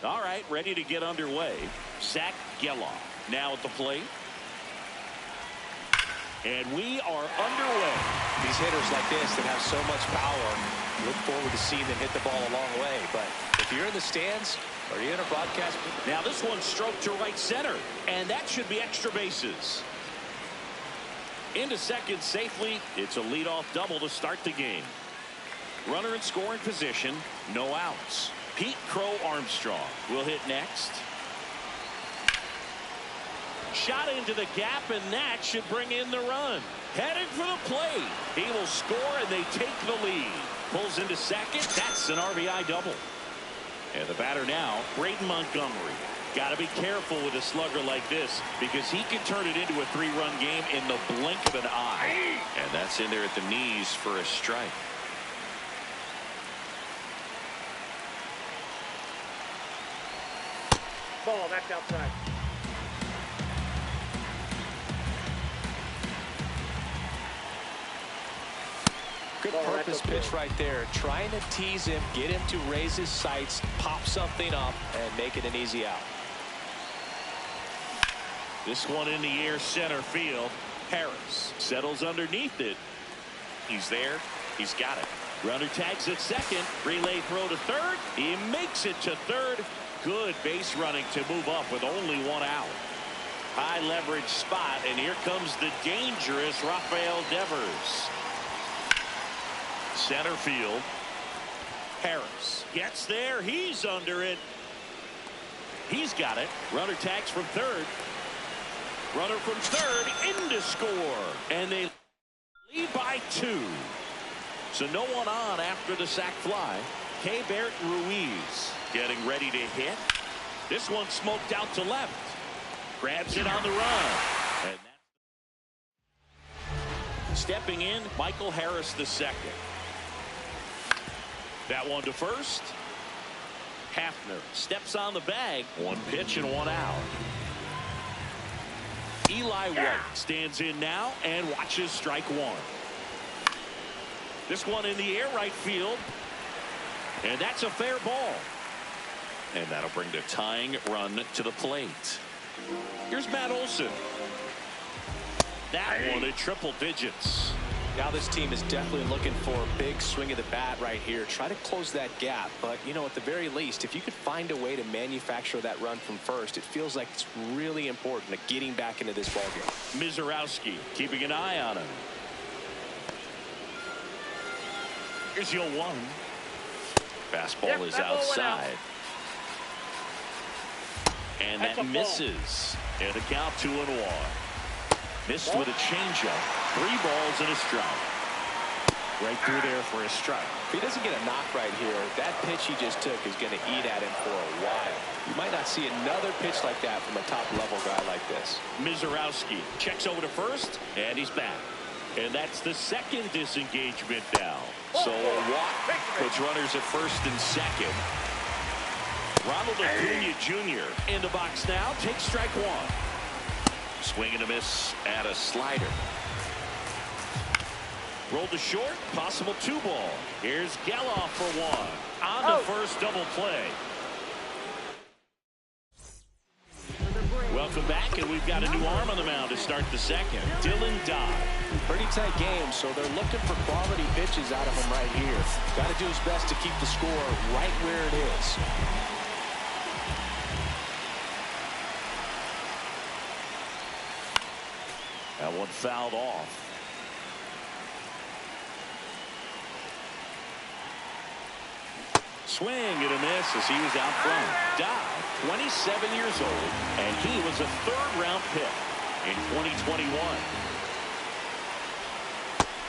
All right, ready to get underway. Zach Geloff now at the plate. And we are underway. These hitters like this that have so much power, look forward to seeing them hit the ball a long way. But if you're in the stands or you're in a broadcast. Now this one's stroked to right center, and that should be extra bases. Into second safely. It's a leadoff double to start the game. Runner in scoring position, no outs. Pete Crow Armstrong will hit next. Shot into the gap, and that should bring in the run. Headed for the plate. He will score, and they take the lead. Pulls into second. That's an RBI double. And the batter now, Braden Montgomery. Got to be careful with a slugger like this because he can turn it into a three-run game in the blink of an eye. And that's in there at the knees for a strike. Ball, that's outside. Good purpose pitch right there. Trying to tease him, get him to raise his sights, pop something up, and make it an easy out. This one in the air, center field. Harris settles underneath it. He's there. He's got it. Runner tags at second. Relay throw to third. He makes it to third. Good base running to move up with only one out. High leverage spot, and here comes the dangerous Rafael Devers. Center field. Harris gets there. He's under it. He's got it. Runner tags from third. Runner from third into score. And they lead by 2. So no one on after the sac fly. Keibert Ruiz getting ready to hit. This one smoked out to left. Grabs it on the run. And stepping in, Michael Harris II. That one to first. Hafner steps on the bag. One pitch and one out. Eli White stands in now and watches strike one. This one in the air, right field. And that's a fair ball. And that'll bring the tying run to the plate. Here's Matt Olson. That one in triple digits. Now this team is definitely looking for a big swing of the bat right here. Try to close that gap. But, you know, at the very least, if you could find a way to manufacture that run from first, it feels like it's really important to getting back into this ballgame. Mizorowski keeping an eye on him. Here's your one. Fastball is outside. And that misses. And the count 2-1. Missed with a changeup. 3 balls and a strike. Right through there for a strike. If he doesn't get a knock right here, that pitch he just took is going to eat at him for a while. You might not see another pitch like that from a top-level guy like this. Mizorowski checks over to first, and he's back. And that's the second disengagement now. So a walk puts runners at first and second. Ronald Acuna Jr. in the box now. Takes strike one. Swing and a miss at a slider. Rolled to short. Possible 2-ball. Here's Geloff for one. On the first double play. Welcome back, and we've got a new arm on the mound to start the second. Dylan Dodd. Pretty tight game, so they're looking for quality pitches out of him right here. Got to do his best to keep the score right where it is. That one fouled off. Swing and a miss as he was out front. Dodd, 27 years old, and he was a third-round pick in 2021.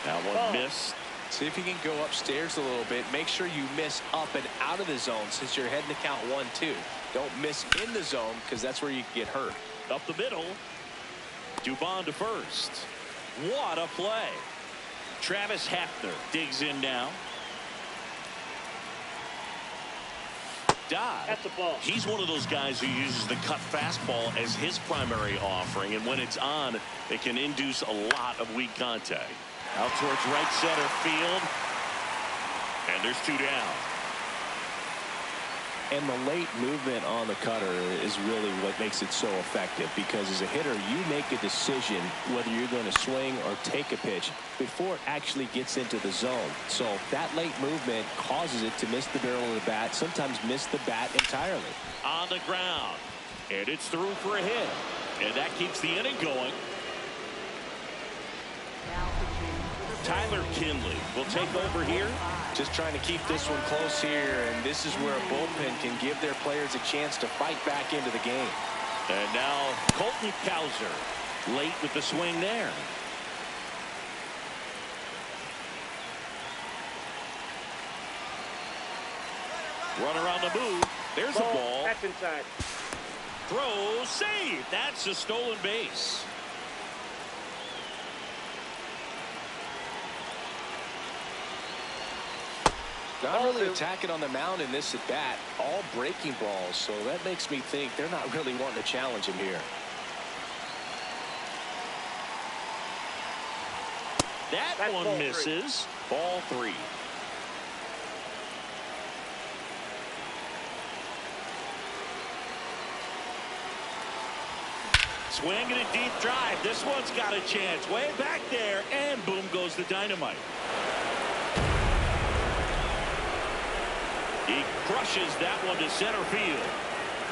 That one missed. See if you can go upstairs a little bit. Make sure you miss up and out of the zone since you're heading to count 1-2. Don't miss in the zone because that's where you can get hurt. Up the middle. Dubon to first. What a play. Travis Hafner digs in now. Dodd. That's a ball. He's one of those guys who uses the cut fastball as his primary offering, and when it's on, it can induce a lot of weak contact. Out towards right center field, and there's 2 down. And the late movement on the cutter is really what makes it so effective, because as a hitter, you make a decision whether you're going to swing or take a pitch before it actually gets into the zone. So that late movement causes it to miss the barrel of the bat, sometimes miss the bat entirely. On the ground, and it's through for a hit, and that keeps the inning going. Tyler Kinley will take over here. Just trying to keep this one close here, and this is where a bullpen can give their players a chance to fight back into the game. And now Colton Cowser late with the swing there. Runner on the move. There's a ball. That's inside. Throw, save. That's a stolen base. Not really attacking on the mound in this at bat. All breaking balls, so that makes me think they're not really wanting to challenge him here. That one misses. Ball 3. Swing and a deep drive. This one's got a chance. Way back there, and boom goes the dynamite. He crushes that one to center field.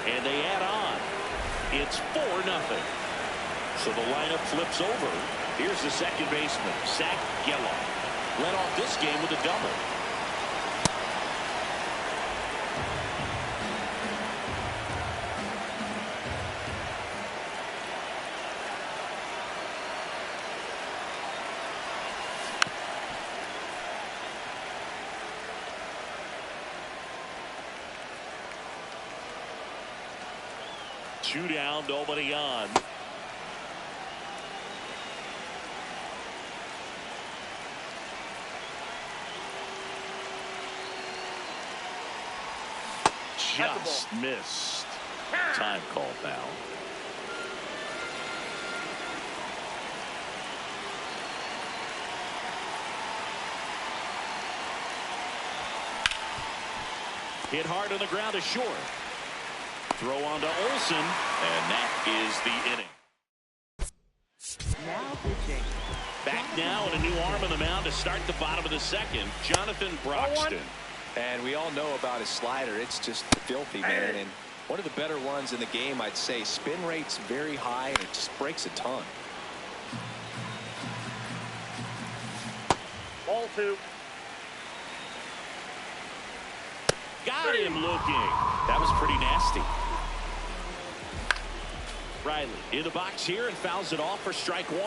And they add on. It's 4-0. So the lineup flips over. Here's the second baseman, Zach Geloff. Led off this game with a double. Two down, nobody on. Just missed. Time called now. Hit hard on the ground to short. Throw on to Olsen, and that is the inning. Now pitching. Back now and a new arm on the mound to start the bottom of the second, Jonathan Broxton. And we all know about his slider. It's just filthy, man. And one of the better ones in the game, I'd say. Spin rate's very high, and it just breaks a ton. Ball 2. Got him looking. That was pretty nasty. Riley in the box here and fouls it off for strike 1.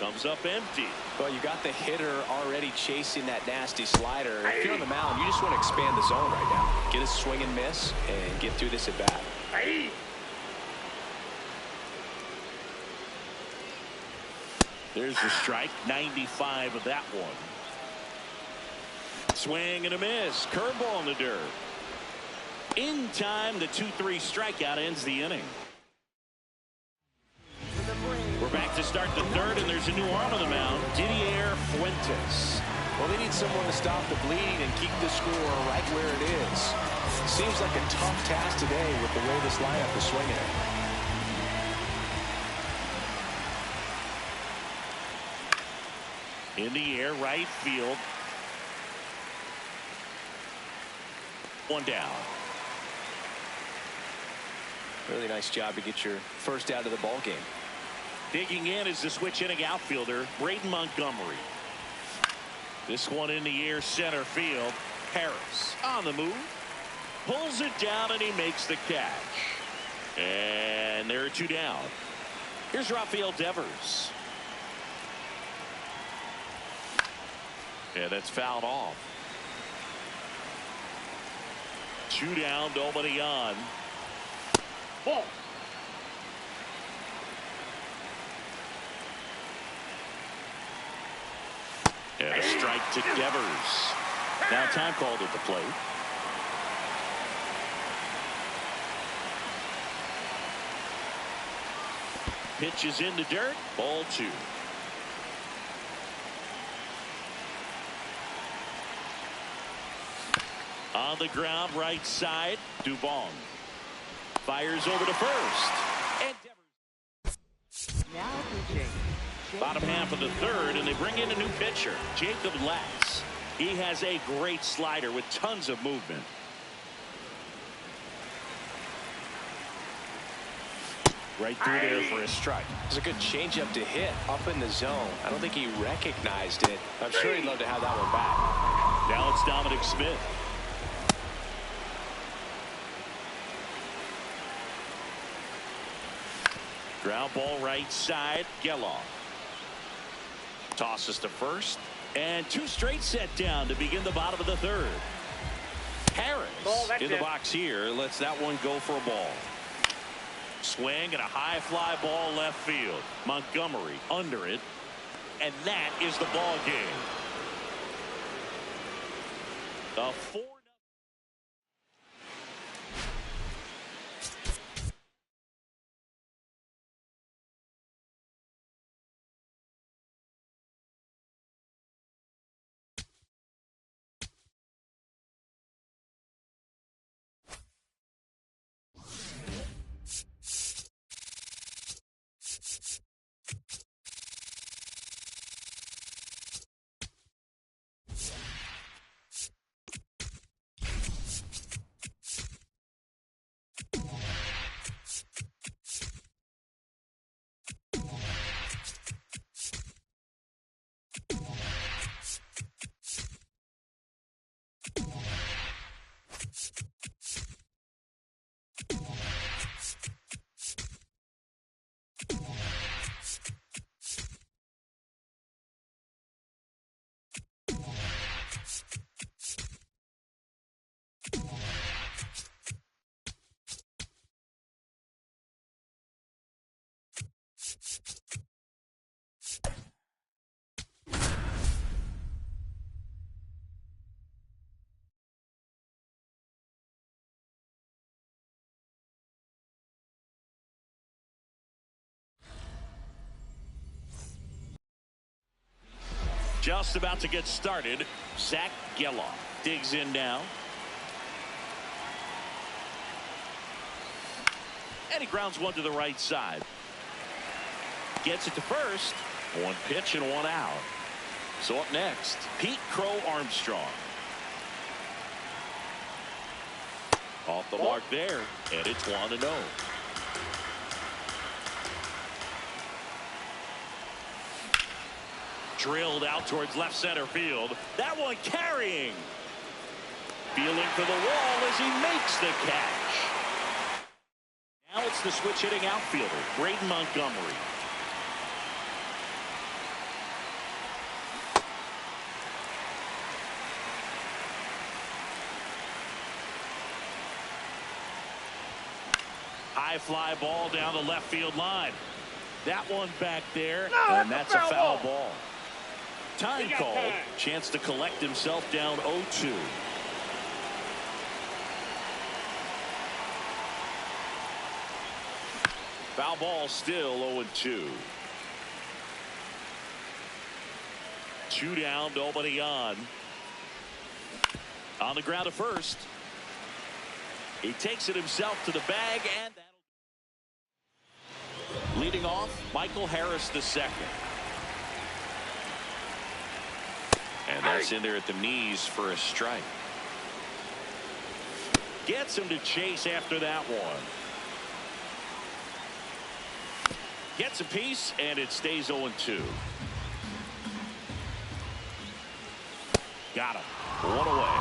Comes up empty. Well, you got the hitter already chasing that nasty slider. If you're on the mound, you just want to expand the zone right now. Get a swing and miss and get through this at bat. There's the strike. 95 of that one. Swing and a miss. Curveball in the dirt. In time, the 2-3 strikeout ends the inning. We're back to start the third, and there's a new arm on the mound, Didier Fuentes. Well, they need someone to stop the bleeding and keep the score right where it is. Seems like a tough task today with the way this lineup is swinging it. In the air, right field. One down. Really nice job to get your first out of the ball game. Digging in is the switch hitting outfielder, Braden Montgomery. This one in the air, center field. Harris on the move. Pulls it down, and he makes the catch. And there are two down. Here's Rafael Devers. Yeah, that's fouled off. Two down, nobody on. Ball. And a strike to Devers. Now time called at the plate. Pitch is in the dirt. Ball 2. On the ground, right side, Dubon. Fires over to first. And Devers. Now pitching. Bottom half of the third, and they bring in a new pitcher, Jacob Latz. He has a great slider with tons of movement. Right through there for a strike. It's a good changeup to hit up in the zone. I don't think he recognized it. I'm sure he'd love to have that one back. Now it's Dominic Smith. Ground ball right side, Geloff. Tosses to first, and 2 straight set down to begin the bottom of the third. Harris in the box here lets that one go for a ball. Swing and a high fly ball left field. Montgomery under it, and that is the ball game. The 4. Just about to get started. Zach Geloff digs in now. And he grounds one to the right side. Gets it to first. 1 pitch and 1 out. So up next, Pete Crow Armstrong. Off the mark there, and it's 1-0. Drilled out towards left center field. That one carrying. Feeling for the wall as he makes the catch. Now it's the switch hitting outfielder, Braden Montgomery. High fly ball down the left field line. That one back there, and that's a foul ball. Time called. Chance to collect himself down 0-2. Foul ball, still 0-2. 2 down, nobody on. On the ground to first. He takes it himself to the bag, and that'll... Leading off, Michael Harris II. And that's in there at the knees for a strike. Gets him to chase after that one. Gets a piece, and it stays 0-2. Got him. One away.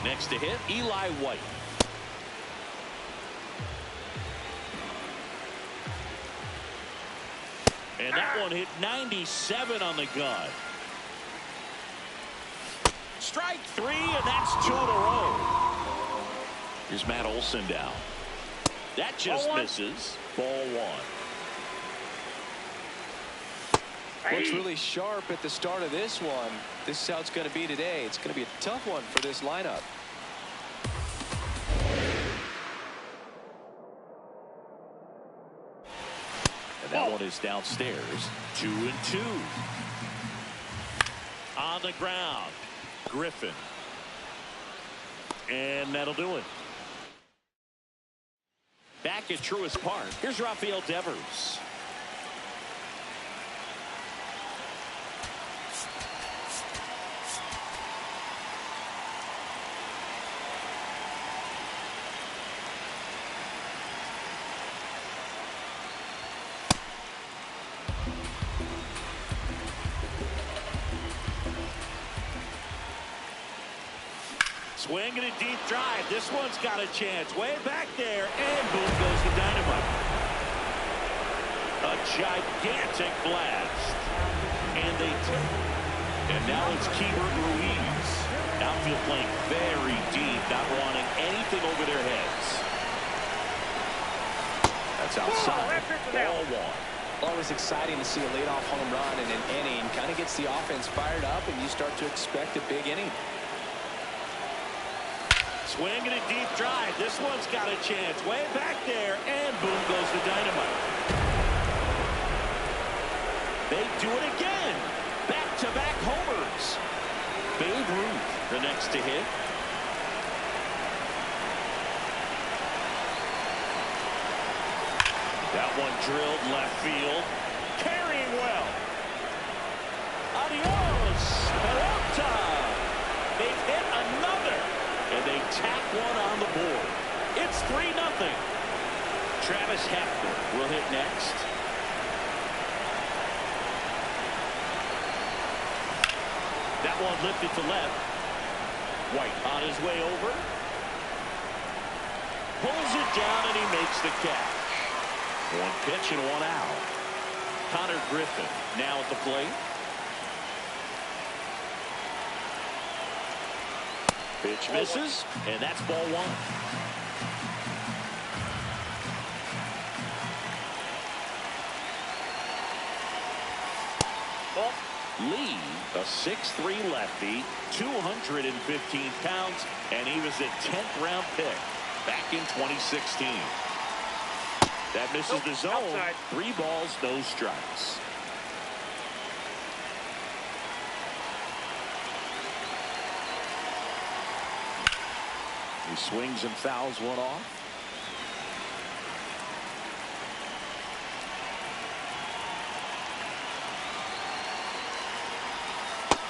Next to hit, Eli White. And that one hit 97 on the gun. Strike 3, and that's 2 in a row. Here's Matt Olson down. That just misses. Ball 1. Looks really sharp at the start of this one. This is how it's going to be today. It's going to be a tough one for this lineup. And that one is downstairs. 2-2. On the ground, Griffin. And that'll do it. Back at Truist Park, here's Rafael Devers. Swing and a deep drive. This one's got a chance. Way back there, and boom goes the dynamite. A gigantic blast. And they take. And now it's Keibert Ruiz. Outfield playing very deep, not wanting anything over their heads. That's outside. Ball 1. Always exciting to see a leadoff home run in an inning. Kind of gets the offense fired up, and you start to expect a big inning. Swing and a deep drive. This one's got a chance. Way back there, and boom goes the dynamite. They do it again. Back-to-back homers. Babe Ruth, the next to hit. That one drilled left field. Carrying well. Adios, Peralta. They've hit another. And they tack one on the board. It's 3-0. Travis Hafner will hit next. That one lifted to left. White on his way over. Pulls it down, and he makes the catch. 1 pitch and 1 out. Connor Griffin now at the plate. Pitch misses, and that's ball 1. Lee, a 6'3" lefty, 215 pounds, and he was a 10th round pick back in 2016. That misses the zone. Outside. 3 balls, no strikes. He swings and fouls one off.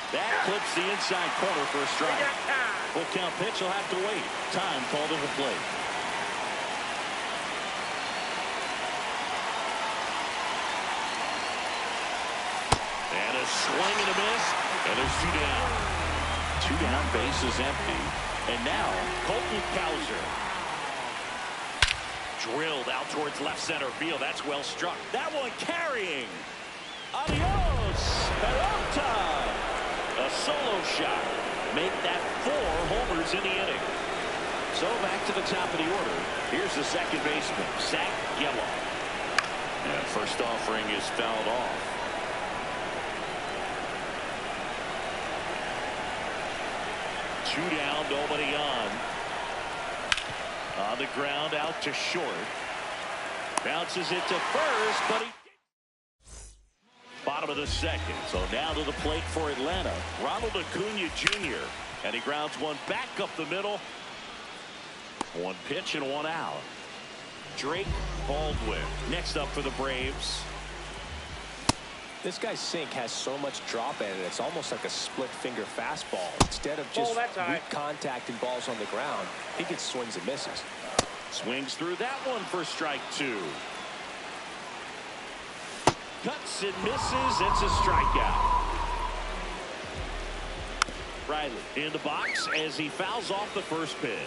That clips the inside corner for a strike. Full count pitch, he'll have to wait. Time called into play. And a swing and a miss. And there's 2 down. 2 down, base is empty. And now, Colton Cowser. Drilled out towards left center field. That's well struck. That one carrying. Adios, Peralta. A solo shot. Make that 4 homers in the inning. So back to the top of the order. Here's the second baseman, Zach Gallo. And first offering is fouled off. Two down, nobody on. On the ground, out to short. Bounces it to first, but he... Bottom of the second. So now to the plate for Atlanta, Ronald Acuna Jr. And he grounds one back up the middle. One pitch and one out. Drake Baldwin next up for the Braves. This guy's sink has so much drop in it. It's almost like a split finger fastball. Instead of just weak contact and balls on the ground, he gets swings and misses. Swings through that one for strike two. Cuts and misses. It's a strikeout. Riley in the box as he fouls off the first pitch.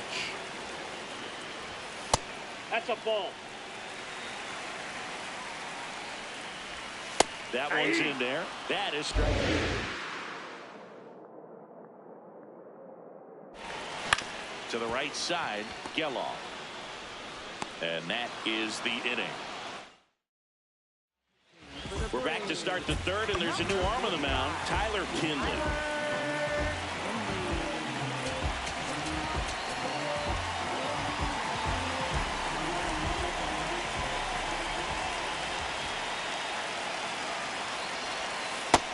That's a ball. That one's in there. That is strike two. To the right side, Geloff. And that is the inning. We're back to start the third, and there's a new arm on the mound, Tyler Kinley.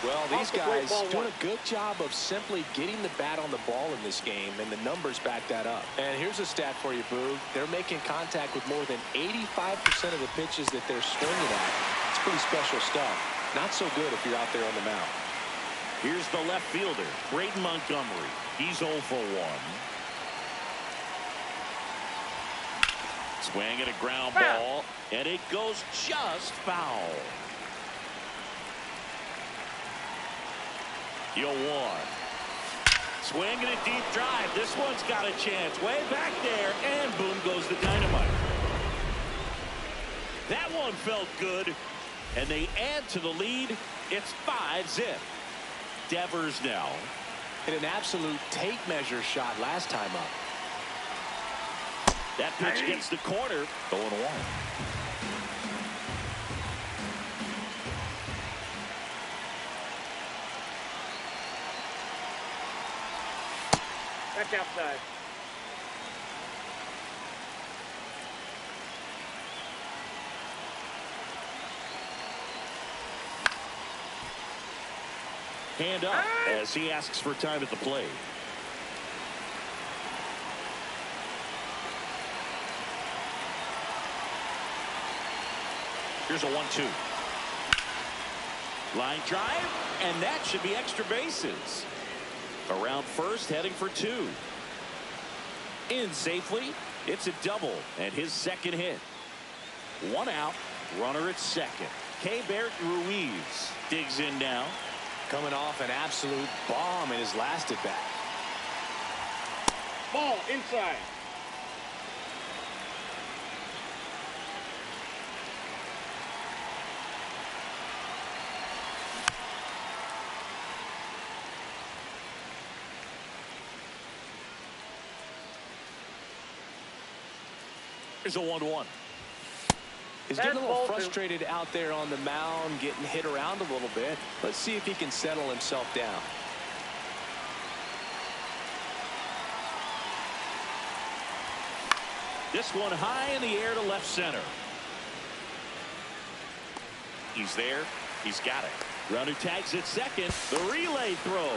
Well, these guys doing a good job of simply getting the bat on the ball in this game, and the numbers back that up. And here's a stat for you, Boog. They're making contact with more than 85% of the pitches that they're swinging at. It's pretty special stuff. Not so good if you're out there on the mound. Here's the left fielder, Braden Montgomery. He's 0 for 1. Swing at a ground ball, and it goes just foul. 0-1. Swing and a deep drive. This one's got a chance. Way back there, and boom goes the dynamite. That one felt good, and they add to the lead. It's 5-0. Devers now. Hit an absolute tape measure shot last time up. That pitch gets the corner. 0-1. Back outside. Hand up as he asks for time at the plate. Here's a 1-2. Line drive, and that should be extra bases. Around first, heading for 2. In safely. It's a double and his second hit. 1 out. Runner at second. Keibert Ruiz digs in now. Coming off an absolute bomb in his last at bat. Ball inside. Here's a 1-1. He's getting a little frustrated out there on the mound, getting hit around a little bit. Let's see if he can settle himself down. This one high in the air to left center. He's there. He's got it. Runner tags at second. The relay throw.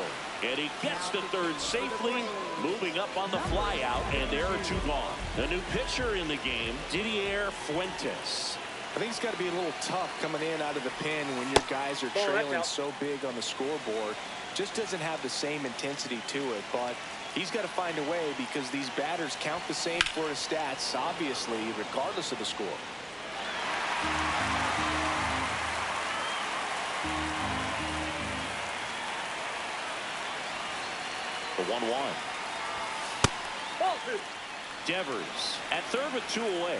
And he gets to third safely, moving up on the flyout, and there are 2 gone. The new pitcher in the game, Didier Fuentes. I think it's got to be a little tough coming in out of the pen when your guys are trailing so big on the scoreboard. Just doesn't have the same intensity to it, but he's got to find a way because these batters count the same for his stats, obviously, regardless of the score. The 1-1. Devers at third with 2 away.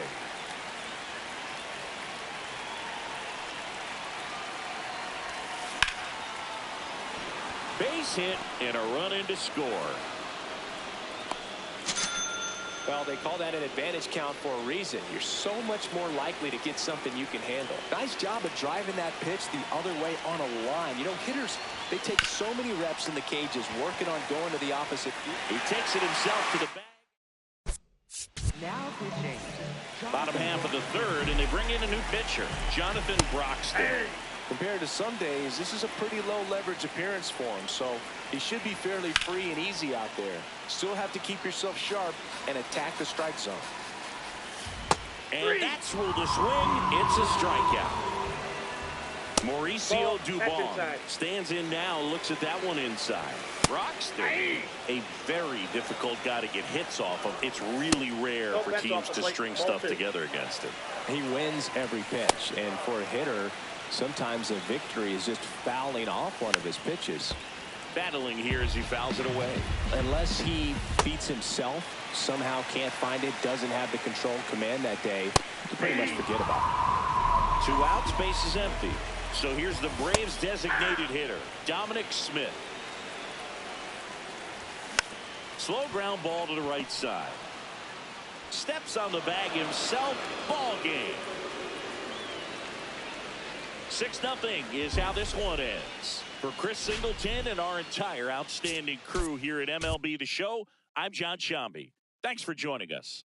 Base hit and a run in to score. Well, they call that an advantage count for a reason. You're so much more likely to get something you can handle. Nice job of driving that pitch the other way on a line. You know, hitters, they take so many reps in the cages working on going to the opposite field. He takes it himself to the bag. Now pitching. Bottom half of the third, and they bring in a new pitcher, Jonathan Broxton. Compared to some days, this is a pretty low leverage appearance for him, so he should be fairly free and easy out there. Still have to keep yourself sharp and attack the strike zone. And that's ruled a swing. It's a strikeout. Mauricio Dubon stands in now, looks at that one inside. Broxton, a very difficult guy to get hits off of. It's really rare for teams to string stuff together against him. He wins every pitch, and for a hitter, sometimes a victory is just fouling off one of his pitches. Battling here as he fouls it away. Unless he beats himself, somehow can't find it, doesn't have the control and command that day, you pretty much forget about it. 2 outs, base is empty. So here's the Braves designated hitter, Dominic Smith. Slow ground ball to the right side. Steps on the bag himself. Ball game. 6-0 is how this one ends. For Chris Singleton and our entire outstanding crew here at MLB The Show, I'm John Shambi. Thanks for joining us.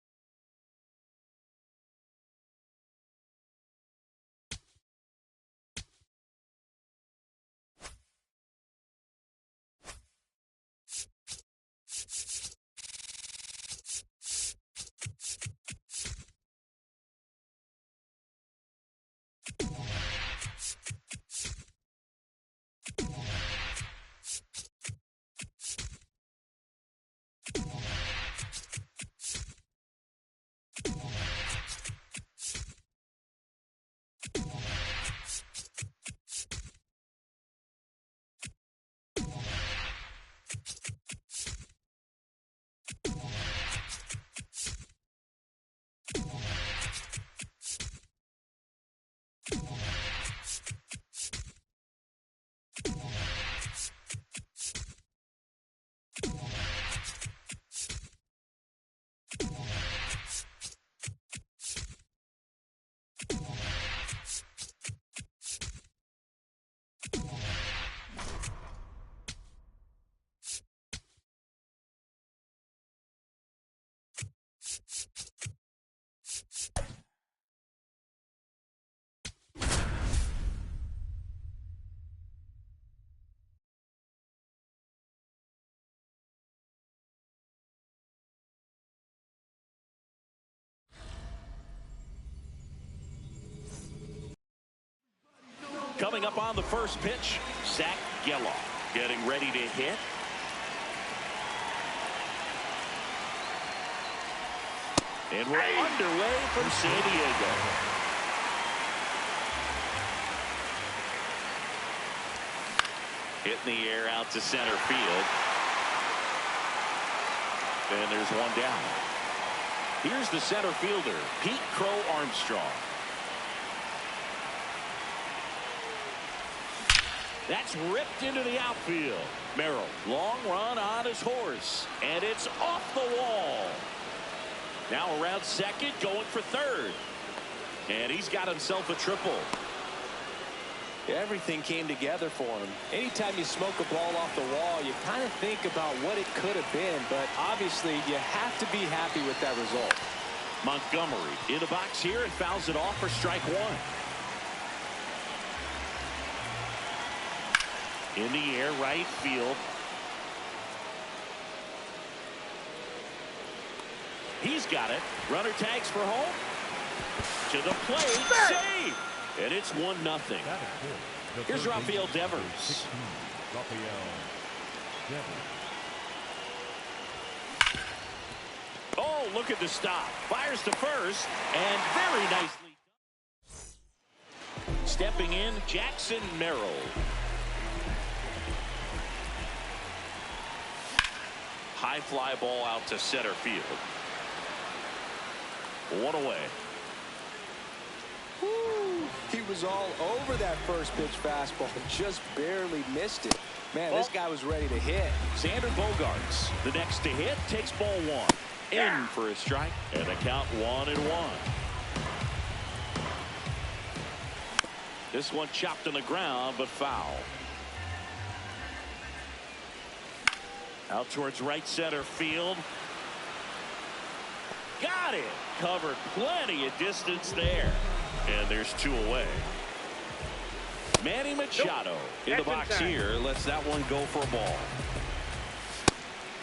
Coming up on the first pitch, Zach Geloff getting ready to hit. And we're underway from San Diego. Hit in the air out to center field. And there's one down. Here's the center fielder, Pete Crow Armstrong. That's ripped into the outfield. Merrill, long run on his horse. And it's off the wall. Now around second, going for third. And he's got himself a triple. Everything came together for him. Anytime you smoke a ball off the wall, you kind of think about what it could have been. But obviously, you have to be happy with that result. Montgomery in the box here and fouls it off for strike one. In the air, right field. He's got it. Runner tags for home. To the plate. Save. And it's 1-0. Here's Rafael Devers. Oh, look at the stop. Fires to first. And very nicely. Stepping in, Jackson Merrill. High fly ball out to center field. One away. Woo. He was all over that first pitch fastball. Just barely missed it. Man, this guy was ready to hit. Xander Bogaerts, the next to hit, takes ball one. In for a strike. And the count 1-1. This one chopped on the ground, but foul. Out towards right center field. Got it. Covered plenty of distance there. And there's 2 away. Manny Machado in the box here. Lets that one go for a ball.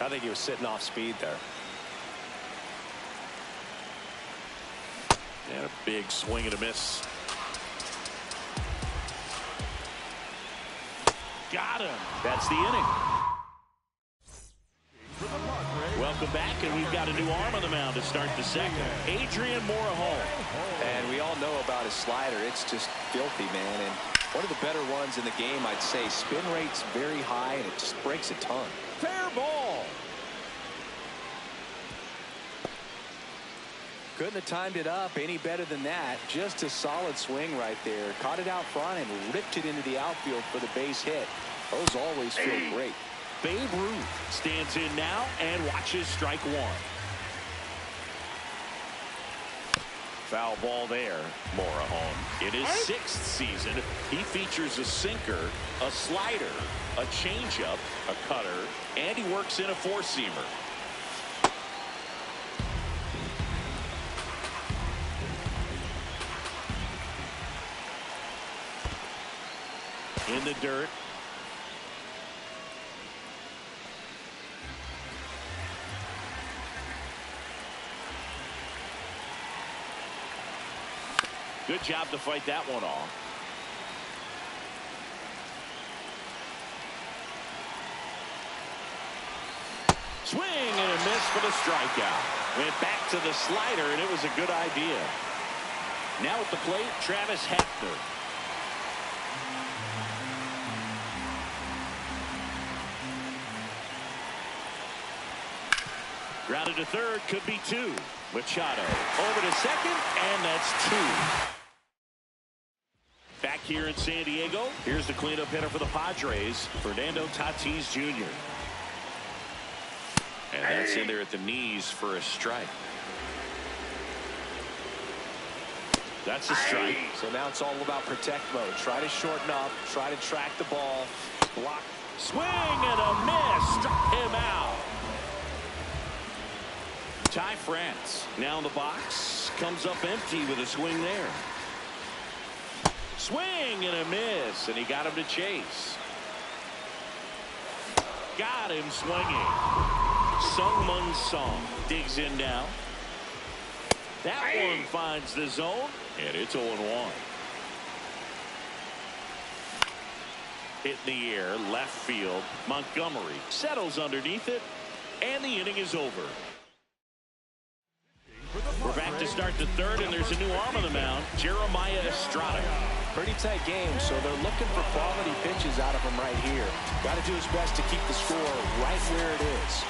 I think he was sitting off speed there. And a big swing and a miss. Got him. That's the inning. Welcome back, and we've got a new arm on the mound to start the second. Adrian Morejon. And we all know about his slider. It's just filthy, man. And one of the better ones in the game, I'd say. Spin rate's very high, and it just breaks a ton. Fair ball. Couldn't have timed it up any better than that. Just a solid swing right there. Caught it out front and ripped it into the outfield for the base hit. Those always feel great. Babe Ruth stands in now and watches strike 1. Foul ball there. Morejon. In his 6th season, he features a sinker, a slider, a changeup, a cutter, and he works in a 4-seamer. In the dirt. Good job to fight that one off. Swing and a miss for the strikeout. Went back to the slider, and it was a good idea. Now at the plate, Travis Hafner. Grounded to third, could be 2. Machado over to second, and that's 2. Back here in San Diego, here's the cleanup hitter for the Padres, Fernando Tatis Jr. And that's in there at the knees for a strike. That's a strike. So now it's all about protect mode. Try to shorten up, try to track the ball. Block. Swing and a miss. Struck him out. Ty France now in the box. Comes up empty with a swing there. Swing and a miss, and he got him to chase. Got him swinging. Sung-Mun Song digs in now. That one finds the zone, and it's 0-1. Hit in the air, left field. Montgomery settles underneath it, and the inning is over. We're back to start the third, and there's a new arm on the mound, Jeremiah Estrada. Pretty tight game, so they're looking for quality pitches out of him right here. Got to do his best to keep the score right where it is.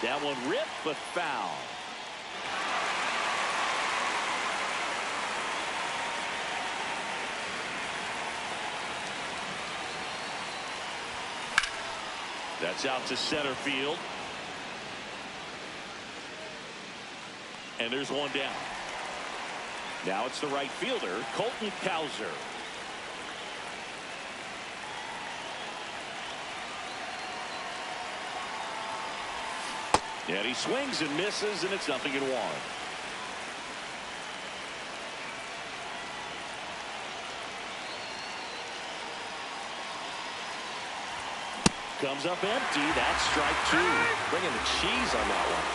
That one ripped, but foul. That's out to center field. And there's one down. Now it's the right fielder, Colton Cowser. And he swings and misses, and it's 0-1. Comes up empty. That's strike 2. Bringing the cheese on that one.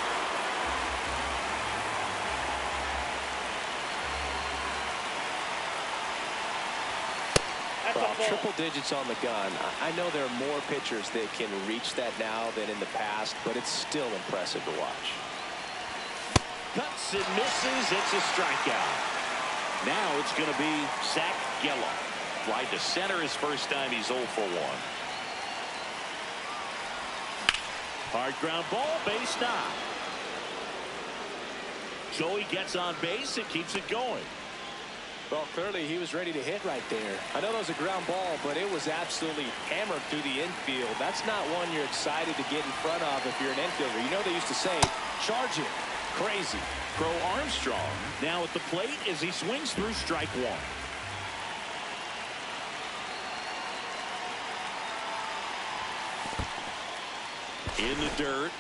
Well, triple digits on the gun. I know there are more pitchers that can reach that now than in the past, but it's still impressive to watch. Cuts and misses. It's a strikeout. Now it's going to be Zach Gelof. Fly to center his first time. He's 0 for 1. Hard ground ball, base stop. So he gets on base and keeps it going. Well, clearly he was ready to hit right there. I know that was a ground ball, but it was absolutely hammered through the infield. That's not one you're excited to get in front of if you're an infielder. You know they used to say, charge it. Crazy. Crow Armstrong now at the plate as he swings through strike one. In the dirt.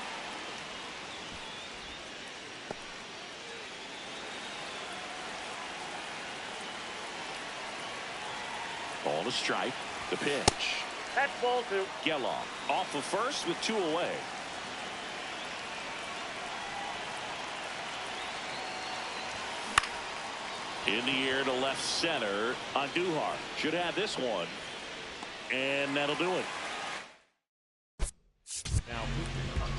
Ball to strike. The pitch. That's ball two. Geloff off of first with 2 away. In the air to left center. Andujar should have this one. And that'll do it. Now,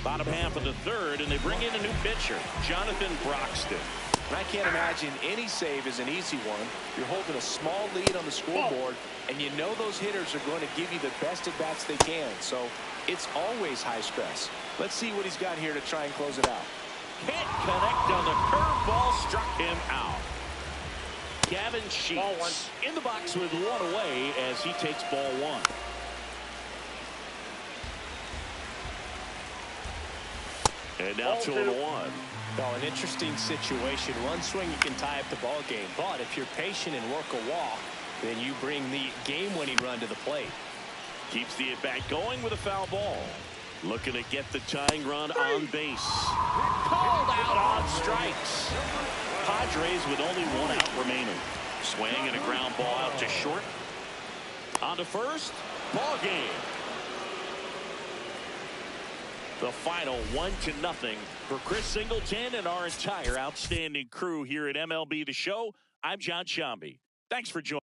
bottom half of the third, and they bring in a new pitcher, Jonathan Broxton. And I can't imagine any save is an easy one. You're holding a small lead on the scoreboard, and you know those hitters are going to give you the best at-bats they can. So it's always high stress. Let's see what he's got here to try and close it out. Can't connect on the curveball, struck him out. Gavin Sheets in the box with 1 away as he takes ball 1. And now 2-1. Well, an interesting situation. One swing you can tie up the ball game, but if you're patient and work a walk, then you bring the game-winning run to the plate. Keeps the at-bat going with a foul ball. Looking to get the tying run on base. Called out on strikes. Padres with only 1 out remaining. Swing and a ground ball out to short. On to first. Ball game. The final 1-0 for Chris Singleton and our entire outstanding crew here at MLB The Show. I'm John Shambi. Thanks for joining.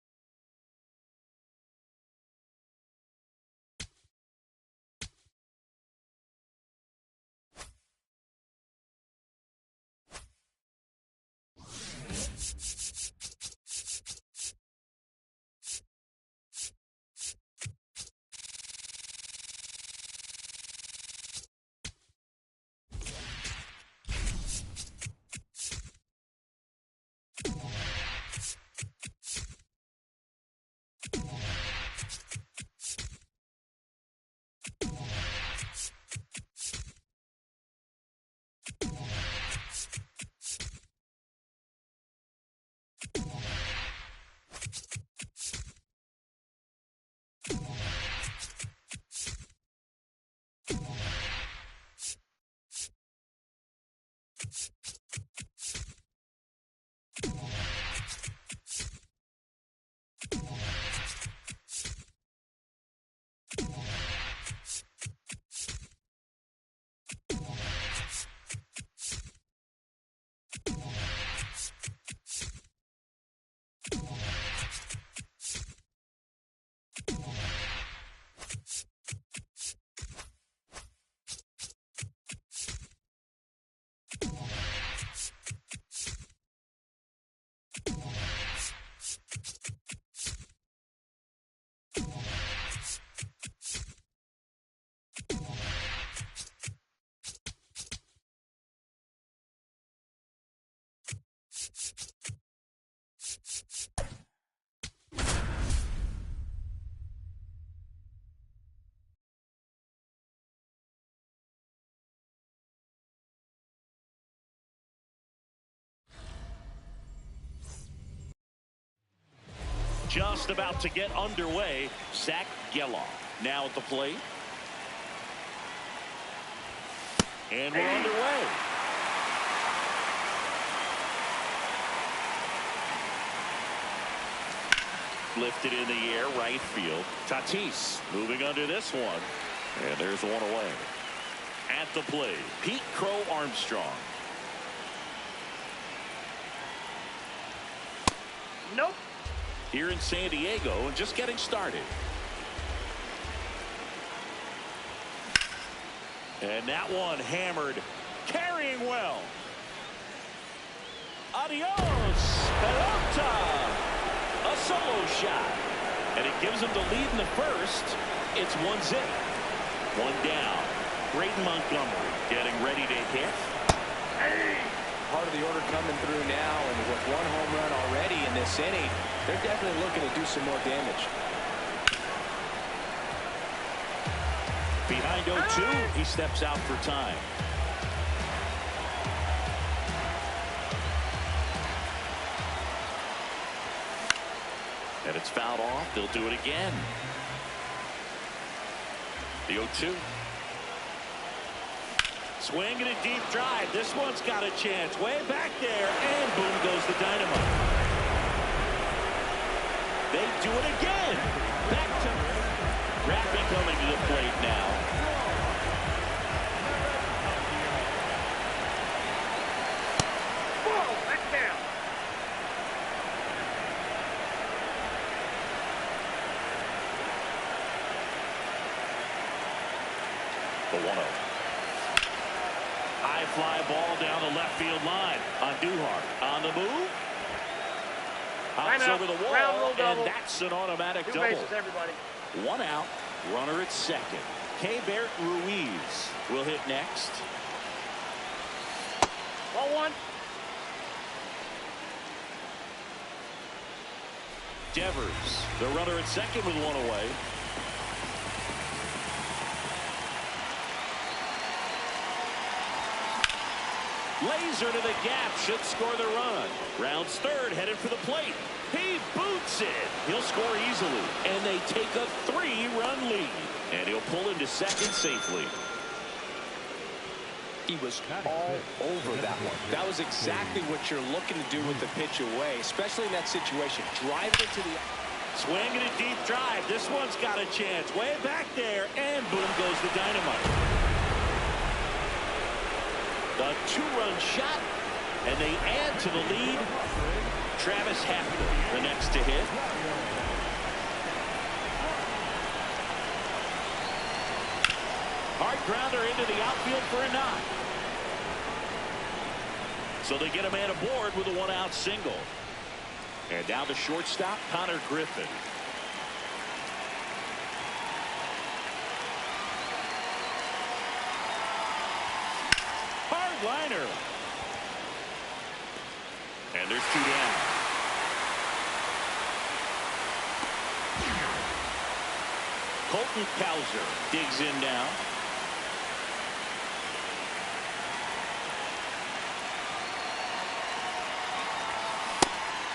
Just about to get underway. Zach Geloff now at the plate. And we're underway. Lifted in the air, right field. Tatis moving under this one. And there's 1 away. At the plate, Pete Crow Armstrong. Nope. Here in San Diego and just getting started. And that one hammered, carrying well. Adios, pelota. A solo shot. And it gives him the lead in the first. It's 1-0. 1 down. Braden Montgomery getting ready to hit. part of the order coming through now, and with one home run already in this inning, they're definitely looking to do some more damage. Behind 0-2, he steps out for time. And it's fouled off. They'll do it again. The 0-2. Swing and a deep drive. This one's got a chance. Way back there. And boom goes the dynamite. They do it again. Back to Rappy coming to the plate now. Whoa, that's down. The 1-0. High fly ball down the left field line on Duhart. On the move. Hops over the wall, and that's an automatic double. Bases, everybody. 1 out. Runner at second. K-Bert Ruiz will hit next. Ball 1. Devers, the runner at second with 1 away. Laser to the gap, should score the run. Rounds third, headed for the plate. He boots it. He'll score easily, and they take a 3-run lead. And he'll pull into second safely. He was all over that one. That was exactly what you're looking to do with the pitch away, especially in that situation. Drive it to the... Swing and a deep drive. This one's got a chance. Way back there, and boom goes the dynamite. A 2-run shot, and they add to the lead. Travis Hafner, the next to hit. Hard grounder into the outfield for a knock. So they get a man aboard with a 1-out single. And down to shortstop, Connor Griffin. Hard liner. And there's 2 down. Colton Cowser digs in now.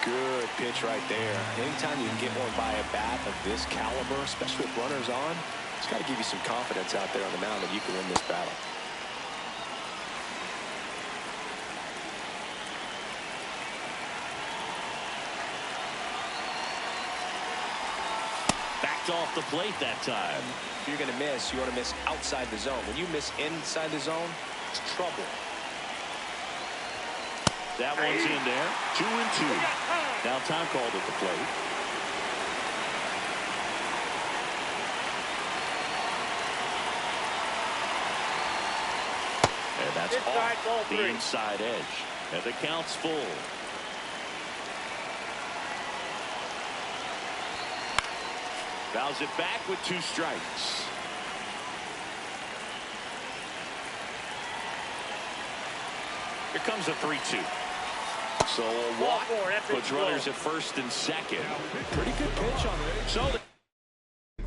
Good pitch right there. Anytime you can get one by a bat of this caliber, especially with runners on, it's got to give you some confidence out there on the mound that you can win this battle. Backed off the plate that time. If you're going to miss, you want to miss outside the zone. When you miss inside the zone, it's trouble. That one's in there. 2-2. Now time called at the plate. And that's off the inside edge. And the count's full. Fouls it back with 2 strikes. Here comes a 3-2. So a walk puts runners at first and second. Pretty good pitch on it. So they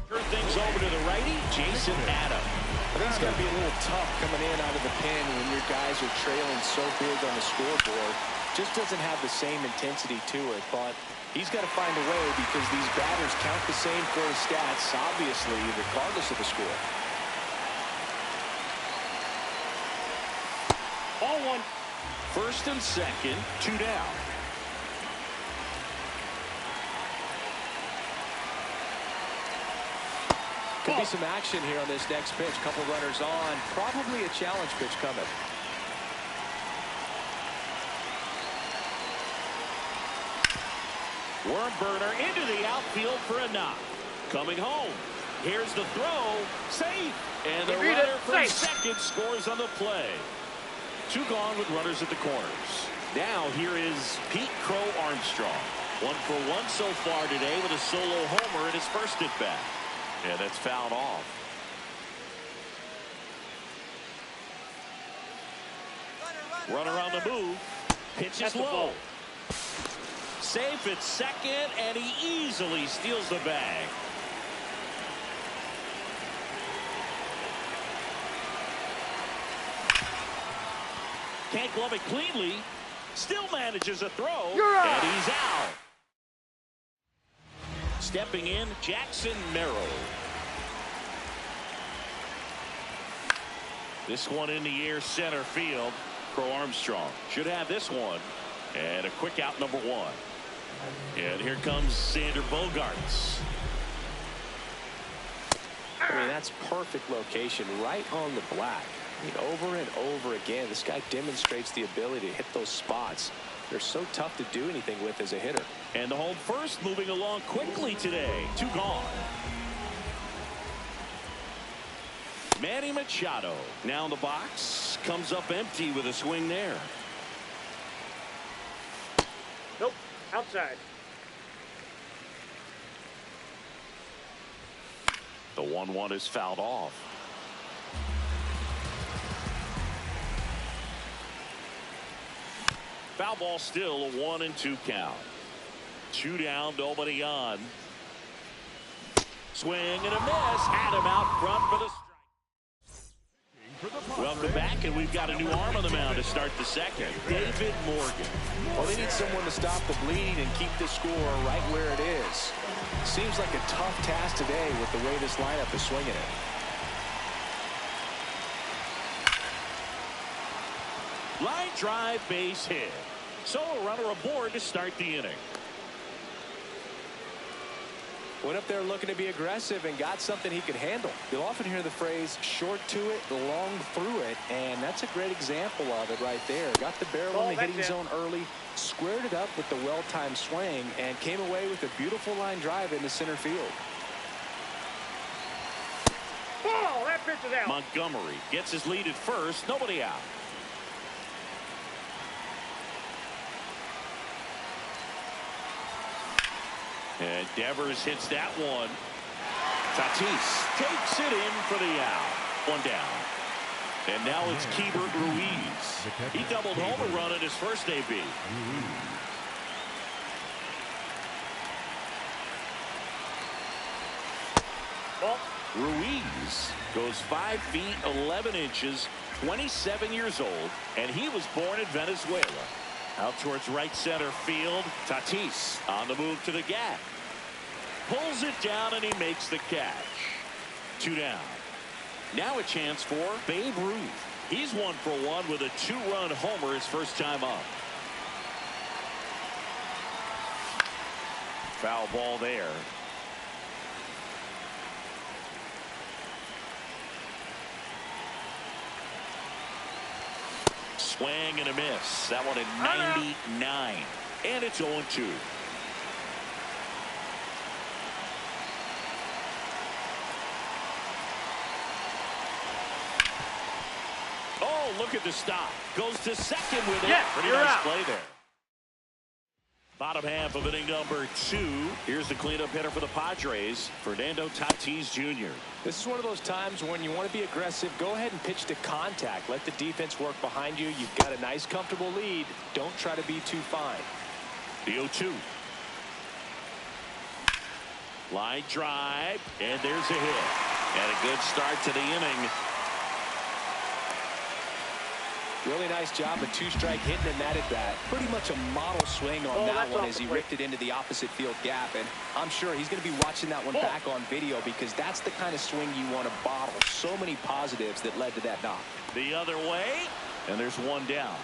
turn things over to the righty, Jason Adam. I think it's got to be a little tough coming in out of the pen when your guys are trailing so big on the scoreboard. Just doesn't have the same intensity to it, but he's got to find a way because these batters count the same for his stats, obviously, regardless of the score. Ball 1. First and second, 2 down. Could be some action here on this next pitch. Couple runners on. Probably a challenge pitch coming. Worm burner into the outfield for a knock. Coming home. Here's the throw. Safe. And the runner from second scores on the play. 2 gone with runners at the corners. Now here is Pete Crow Armstrong. 1 for 1 so far today with a solo homer in his first at bat. And that's fouled off. Runner on the move. Pitch That's is a low. ball. Safe at second, and he easily steals the bag. Can't glove it cleanly. Still manages a throw. And he's out. Stepping in, Jackson Merrill. This one in the air, center field. Crow Armstrong should have this one. And a quick out, number one. And here comes Sander Bogarts. I mean, that's perfect location, right on the black. I mean, over and over again, this guy demonstrates the ability to hit those spots. They're so tough to do anything with as a hitter. And the home first moving along quickly today. 2 gone. Manny Machado now in the box. Comes up empty with a swing there. Nope. Outside. The 1-1 is fouled off. Foul ball, still a 1-2 count. 2 down, nobody on. Swing and a miss. Had him out front for the strike. Welcome back, and we've got a new arm on the mound to start the second. David Morgan. Well, they need someone to stop the bleed and keep the score right where it is. Seems like a tough task today with the way this lineup is swinging it. Line drive, base hit. So a runner aboard to start the inning. Went up there looking to be aggressive and got something he could handle. You'll often hear the phrase short to it, long through it, and that's a great example of it right there. Got the barrel in the hitting zone early, squared it up with the well-timed swing, and came away with a beautiful line drive into center field. Ball! That pitch is out. Montgomery gets his lead at first, nobody out. And Devers hits that one. Tatis takes it in for the out. 1 down. And now it's Keibert Ruiz. He doubled home a run in his first AB. Ball. Ruiz goes 5 feet 11 inches, 27 years old, and he was born in Venezuela. Out towards right center field. Tatis on the move to the gap. Pulls it down and he makes the catch. 2 down. Now a chance for Babe Ruth. He's 1 for 1 with a 2-run homer his first time up. Foul ball there. Swing and a miss. That one at 99. And it's 0-2. Oh, look at the stop. Goes to second with it. Pretty nice play there. Bottom half of inning number 2. Here's the cleanup hitter for the Padres, Fernando Tatis Jr. This is one of those times when you want to be aggressive. Go ahead and pitch to contact. Let the defense work behind you. You've got a nice, comfortable lead. Don't try to be too fine. The 0-2. Line drive, and there's a hit. And a good start to the inning. Really nice job, a 2-strike hitting and that at bat. Pretty much a model swing on that one as he ripped it into the opposite field gap. And I'm sure he's going to be watching that one back on video because that's the kind of swing you want to bottle. So many positives that led to that knock. The other way, and there's 1 down.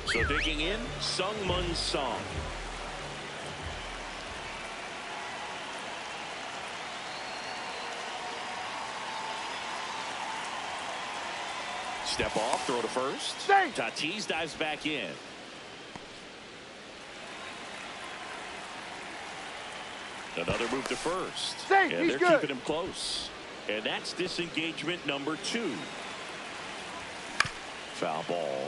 So digging in, Sung-Mun Song. Step off, throw to first. Tatis dives back in. Another move to first. And they're keeping him close. And that's disengagement number 2. Foul ball.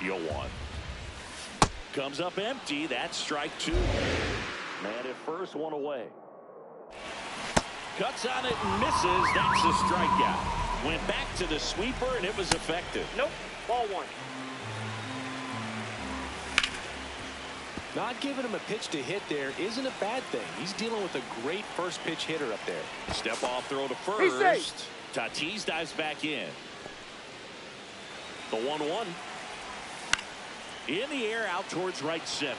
0-1. Comes up empty. That's strike 2. Man at first, 1 away. Cuts on it and misses. That's a strikeout. Went back to the sweeper, and it was effective. Nope. Ball one. Not giving him a pitch to hit there isn't a bad thing. He's dealing with a great first pitch hitter up there. Step off throw to He's safe. first. Tatis dives back in. The 1-1. In the air out towards right center.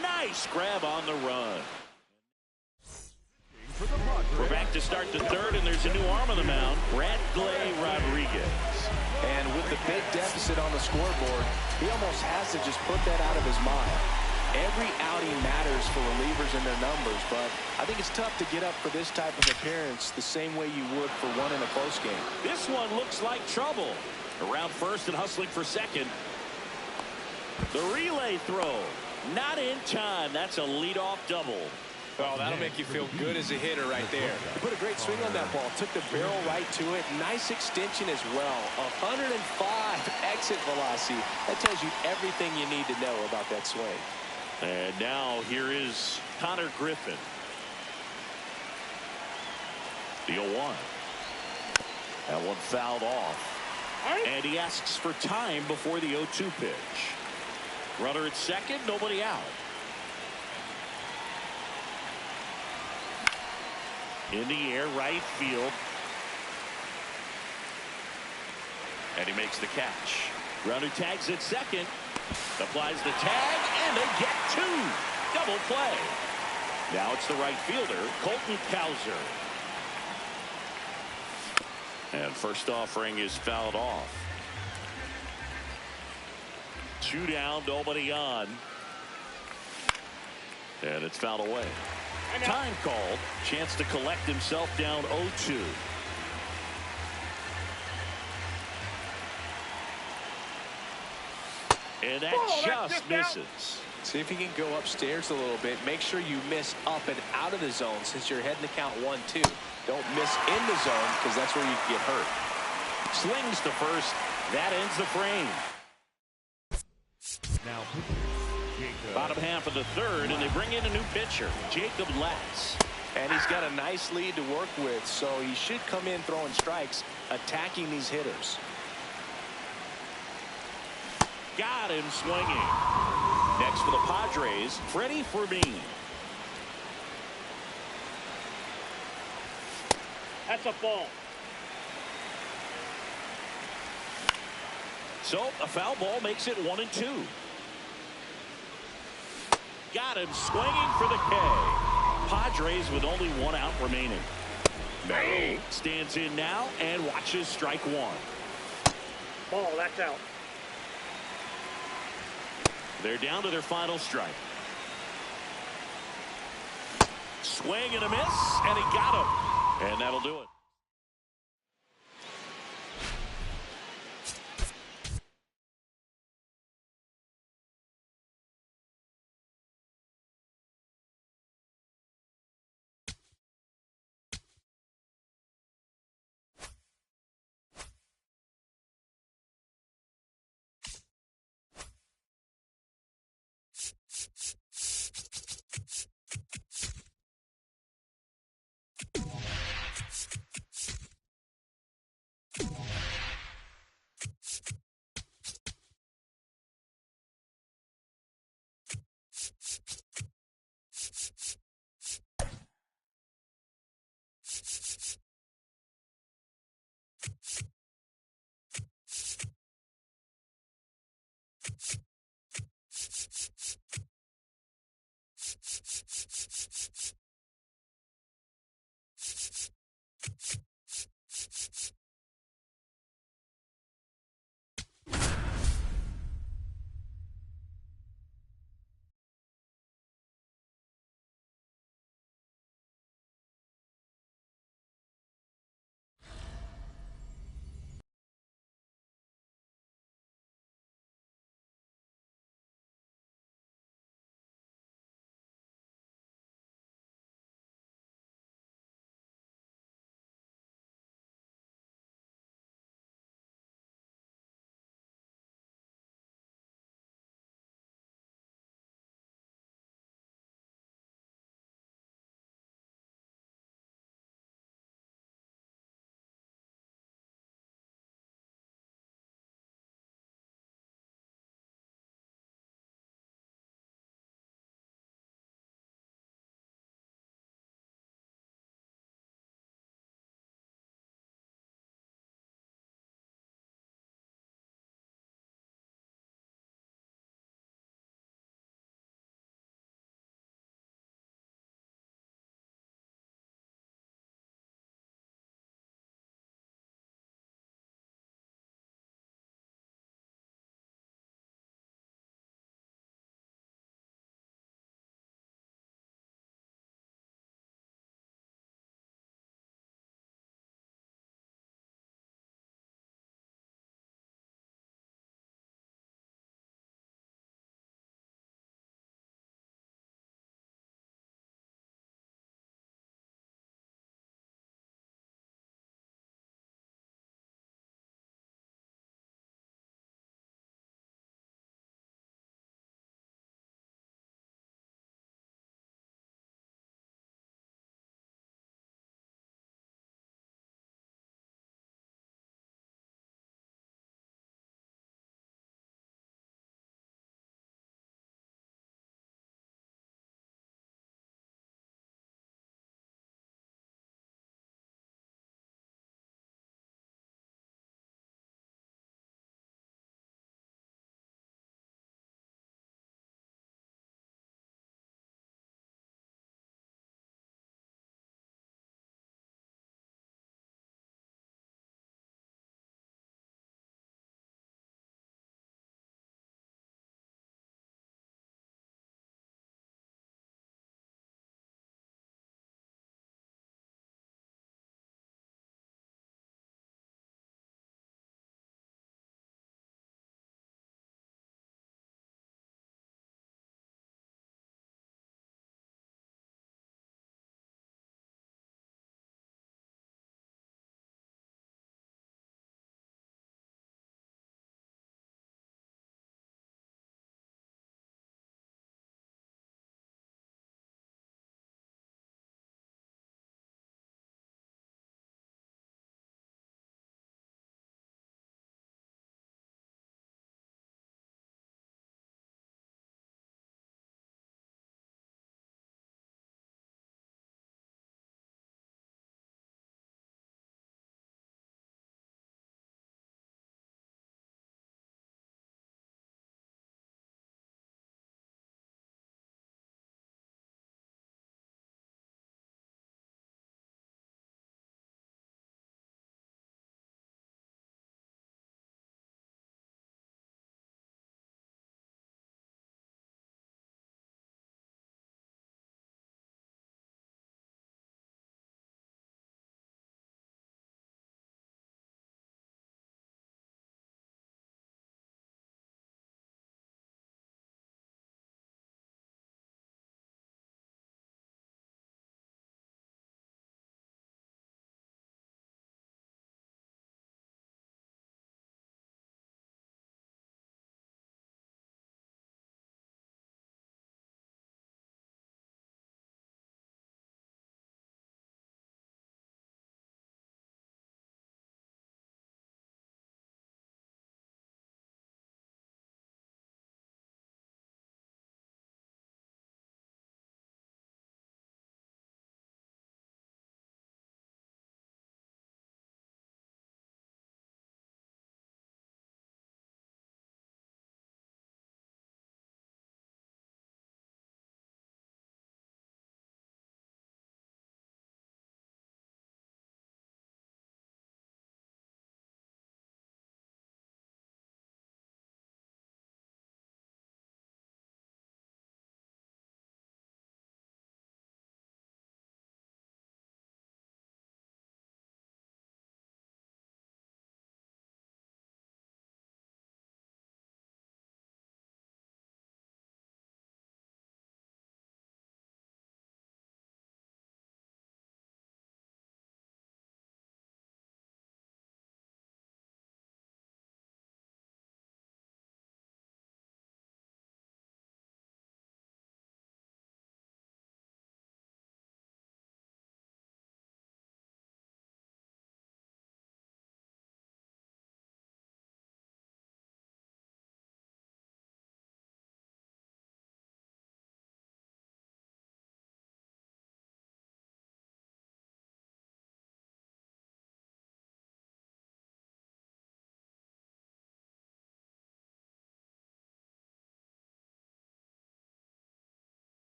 Nice grab on the run. We're back to start the third, and there's a new arm on the mound. Bradley Rodriguez. And with the big deficit on the scoreboard, he almost has to just put that out of his mind. Every outing matters for relievers and their numbers, but I think it's tough to get up for this type of appearance the same way you would for one in a close game. This one looks like trouble. Around first and hustling for second. The relay throw. Not in time. That's a leadoff double. Oh, that'll make you feel good as a hitter right there. He put a great swing on that ball. Took the barrel right to it. Nice extension as well. 105 exit velocity. That tells you everything you need to know about that swing. And now here is Connor Griffin. The 0-1. That one fouled off. And he asks for time before the 0-2 pitch. Runner at second, nobody out. In the air, right field. And he makes the catch. Runner tags at second. Applies the tag, and they get two. Double play. Now it's the right fielder, Colton Cowser. And first offering is fouled off. 2 down, nobody on. And it's fouled away. Time called. Chance to collect himself down 0-2. And that just misses. See if you can go upstairs a little bit. Make sure you miss up and out of the zone since you're heading to count 1-2. Don't miss in the zone because that's where you can get hurt. Slings to first. That ends the frame. Now, Bottom half of the third, and they bring in a new pitcher, Jacob Latz. And he's got a nice lead to work with, so he should come in throwing strikes, attacking these hitters. Got him swinging. Next for the Padres, Freddie Fermin. That's a ball. So a foul ball makes it 1-2. Got him swinging for the K. Padres with only 1 out remaining. No. Stands in now and watches strike 1. Ball, that's out. They're down to their final strike. Swing and a miss, and he got him. And that'll do it.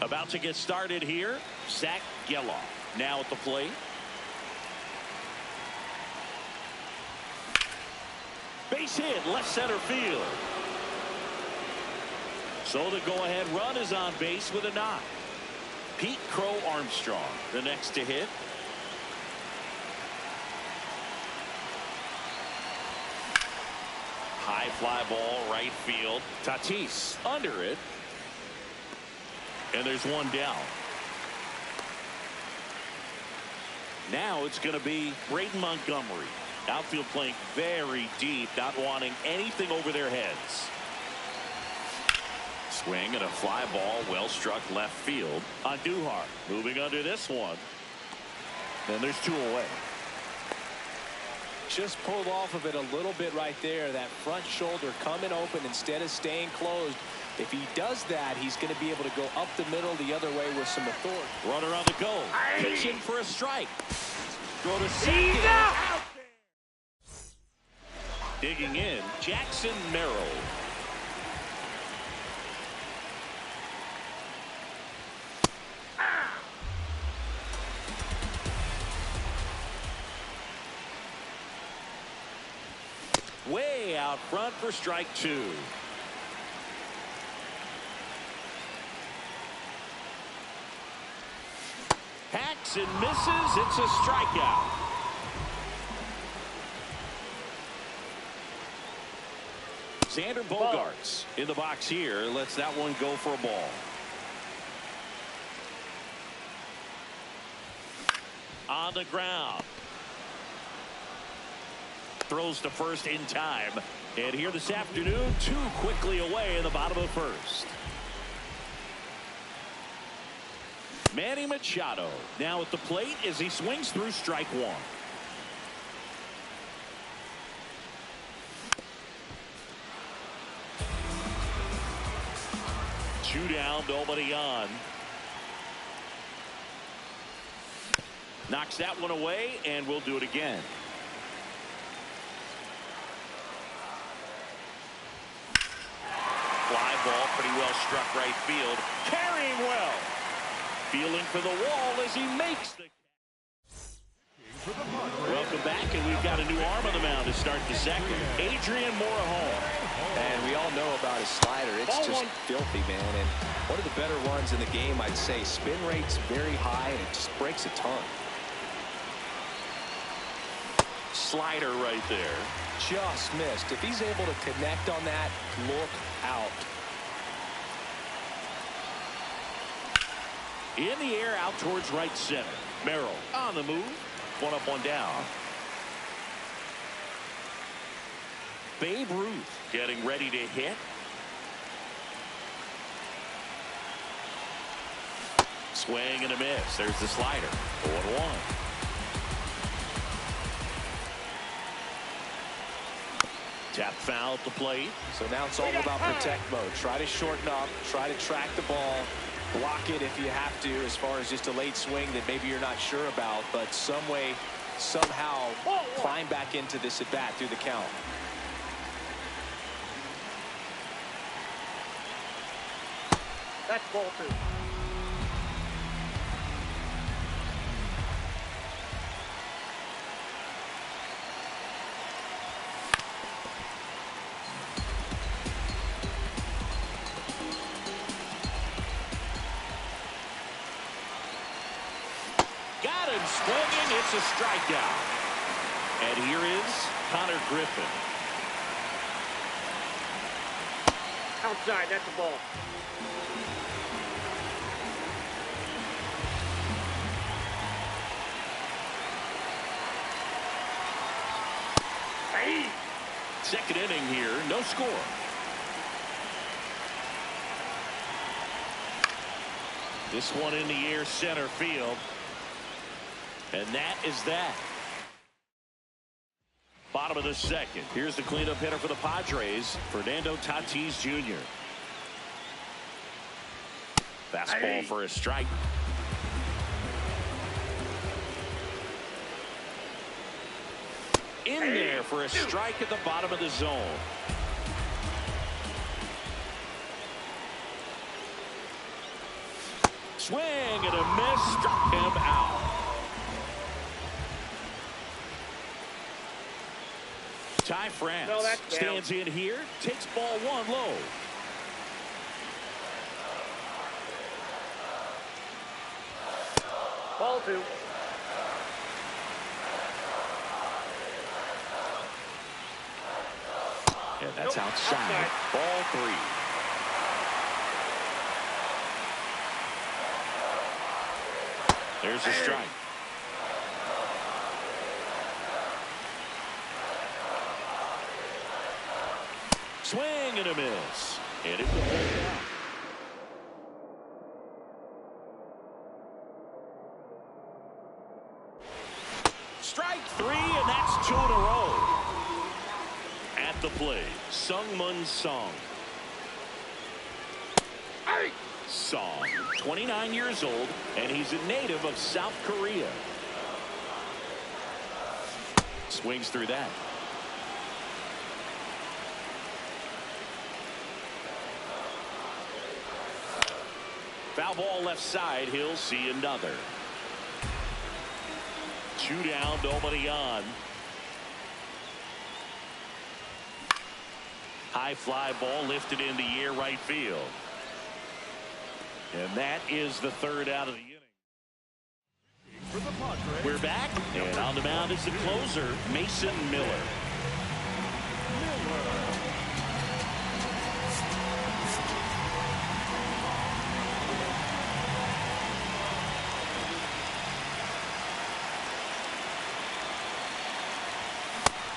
About to get started here. Zach Geloff now at the plate. Base hit, left center field. So the go-ahead run is on base with a knock. Pete Crow Armstrong, the next to hit. High fly ball, right field. Tatis under it. And there's one down. Now it's going to be Braden Montgomery. Outfield playing very deep, not wanting anything over their heads. Swing and a fly ball, well struck left field. On Duhar, moving under this one. And there's two away. Just pulled off of it a little bit right there. That front shoulder coming open instead of staying closed. If he does that, he's going to be able to go up the middle the other way with some authority. Runner on the go. Pitching for a strike. Throw to second. Out there. Digging in, Jackson Merrill. Way out front for strike two. Hacks and misses. It's a strikeout. Xander Bogaerts in the box here. Lets that one go for a ball. On the ground. Throws to first in time. And here this afternoon, two quickly away in the bottom of the first. Manny Machado now at the plate as he swings through strike one. Two down, nobody on. Knocks that one away, and we'll do it again. Fly ball, pretty well struck right field. Carrying well. Feeling for the wall as he makes the. Welcome back, and we've got a new arm on the mound to start the second. Adrian Morejon. And we all know about his slider. It's just filthy, man. And one of the better ones in the game, I'd say. Spin rate's very high, and it just breaks a ton. Slider right there. Just missed. If he's able to connect on that, look out. In the air, out towards right center. Merrill on the move. One up, one down. Babe Ruth getting ready to hit. Swing and a miss. There's the slider. 0-1. Tap foul at the plate. So now it's all about protect mode. Try to shorten up. Try to track the ball. Block it if you have to, as far as just a late swing that maybe you're not sure about, but some way, somehow climb back into this at bat through the count. That's ball two. Got him swinging. It's a strikeout. And here is Connor Griffin. Outside, that's a ball. Hey. Second inning here, no score. This one in the air, center field. And that is that. Bottom of the second. Here's the cleanup hitter for the Padres, Fernando Tatis Jr. Fastball for a strike. In there for a strike at the bottom of the zone. Swing and a miss. Struck him out. Ty France stands in here, takes ball one low. Ball two. And that's outside. Ball three. There's a strike. Swing and a miss. And it will hold down. Strike three, and that's 2 in a row. At the plate, Sungmun Song. Song, 29 years old, and he's a native of South Korea. Swings through that. Foul ball left side. He'll see another. 2 down, nobody on. High fly ball lifted in the air right field. And that is the third out of the inning. We're back, and on the mound is the closer, Mason Miller.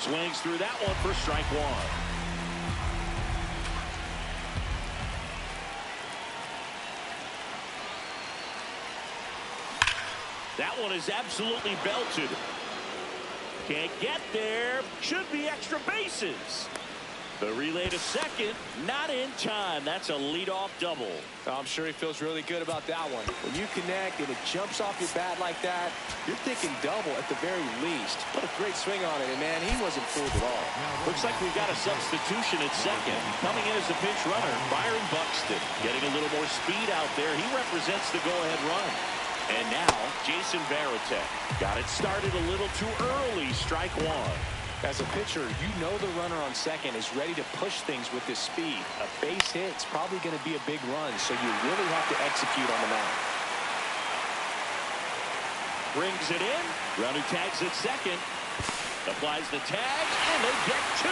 Swings through that one for strike one. That one is absolutely belted. Can't get there. Should be extra bases. The relay to second, not in time. That's a leadoff double. I'm sure he feels really good about that one. When you connect and it jumps off your bat like that, you're thinking double at the very least. What a great swing on it, and man, he wasn't fooled at all. Looks like we've got a substitution at second. Coming in as a pinch runner, Byron Buxton. Getting a little more speed out there. He represents the go-ahead run. And now, Jason Varitek. Got it started a little too early. Strike one. As a pitcher, you know the runner on second is ready to push things with this speed. A base hit's probably going to be a big run, so you really have to execute on the mound. Brings it in. Runner tags at second. Applies the tag, and they get 2.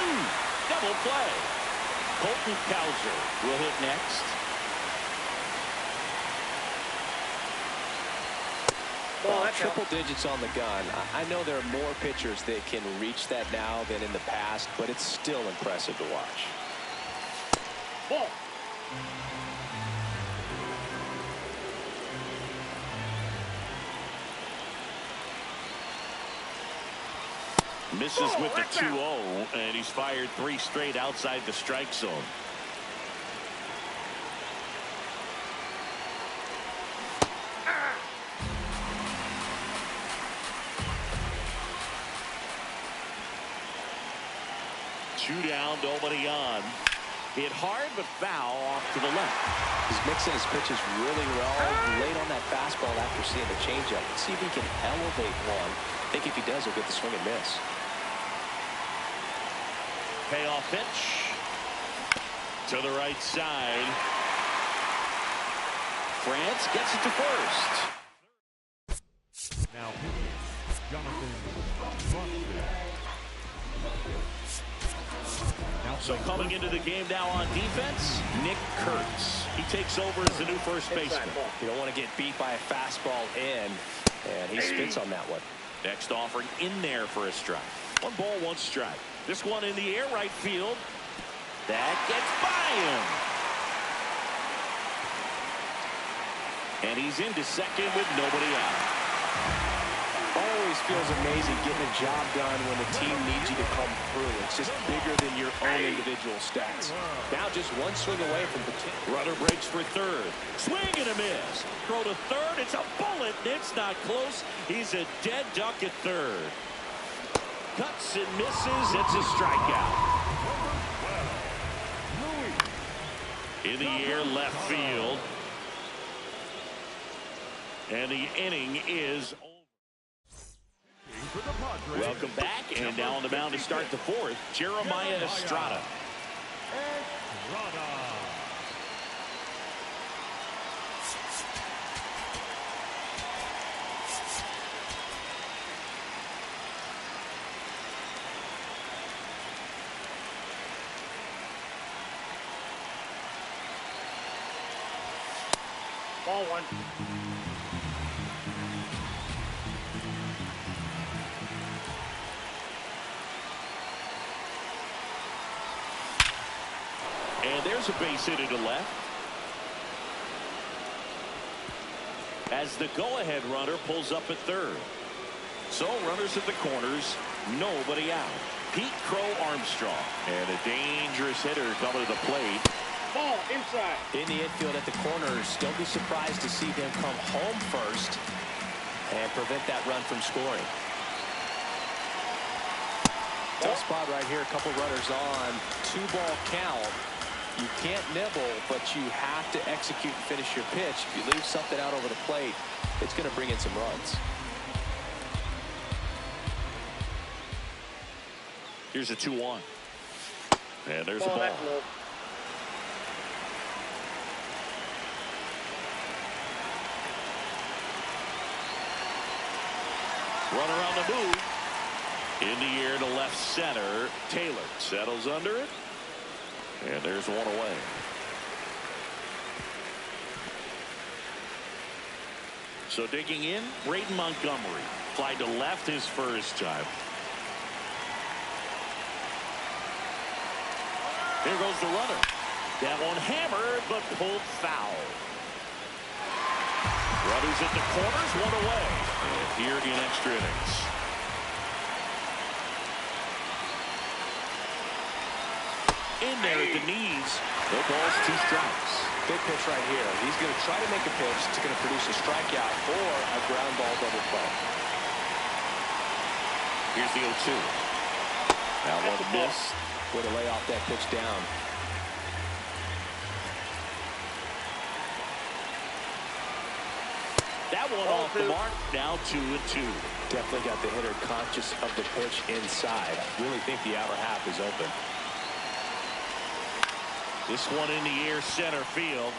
Double play. Colton Cowser will hit next. Triple digits on the gun. I know there are more pitchers that can reach that now than in the past, but it's still impressive to watch. Ball. Misses with the 2-0, and he's fired 3 straight outside the strike zone. Two down, nobody on. Hit hard, but foul off to the left. He's mixing his pitches really well. Late on that fastball after seeing the changeup. Let's see if he can elevate one. I think if he does, he'll get the swing and miss. Payoff pitch to the right side. France gets it to first. Now, Jonathan. So coming into the game now on defense, Nick Kurtz. He takes over as the new first baseman. You don't want to get beat by a fastball in, and he spits on that one. Next offering in there for a strike. 1 ball, 1 strike. This one in the air right field. That gets by him. And he's into second with nobody out. Always feels amazing getting a job done when the team needs you to come through. It's just bigger than your own individual stats. Now just 1 swing away from the team. Runner breaks for third. Swing and a miss. Throw to third. It's a bullet. It's not close. He's a dead duck at third. Cuts and misses. It's a strikeout. In the air left field. And the inning is over. For the Padres, Welcome back, and now on the mound to start the fourth, Jeremiah Estrada. Estrada. Ball one. And there's a base hit to left. As the go-ahead runner pulls up at third. So runners at the corners, nobody out. Pete Crow Armstrong. And a dangerous hitter coming to the plate. Ball inside. In the infield at the corners, don't be surprised to see them come home first and prevent that run from scoring. Tough spot right here. A couple runners on. 2-ball count. You can't nibble, but you have to execute and finish your pitch. If you leave something out over the plate, it's going to bring in some runs. Here's a 2-1. And there's a Ball ball. that low. Runner on the move. In the air to left center. Taylor settles under it. And there's one away. So digging in, Braden Montgomery. Fly to left his first time. Here goes the runner. That one hammered, but pulled foul. Runners at the corners, one away. And here in extra innings. In there at the knees. No balls, 2 strikes. Big pitch right here. He's going to try to make a pitch that's going to produce a strikeout or a ground ball double play. Here's the 0-2. Now one miss. Way to lay off that pitch down. That one off the mark. Now 2-2. Definitely got the hitter conscious of the pitch inside. Really think the outer half is open. This one in the air center field.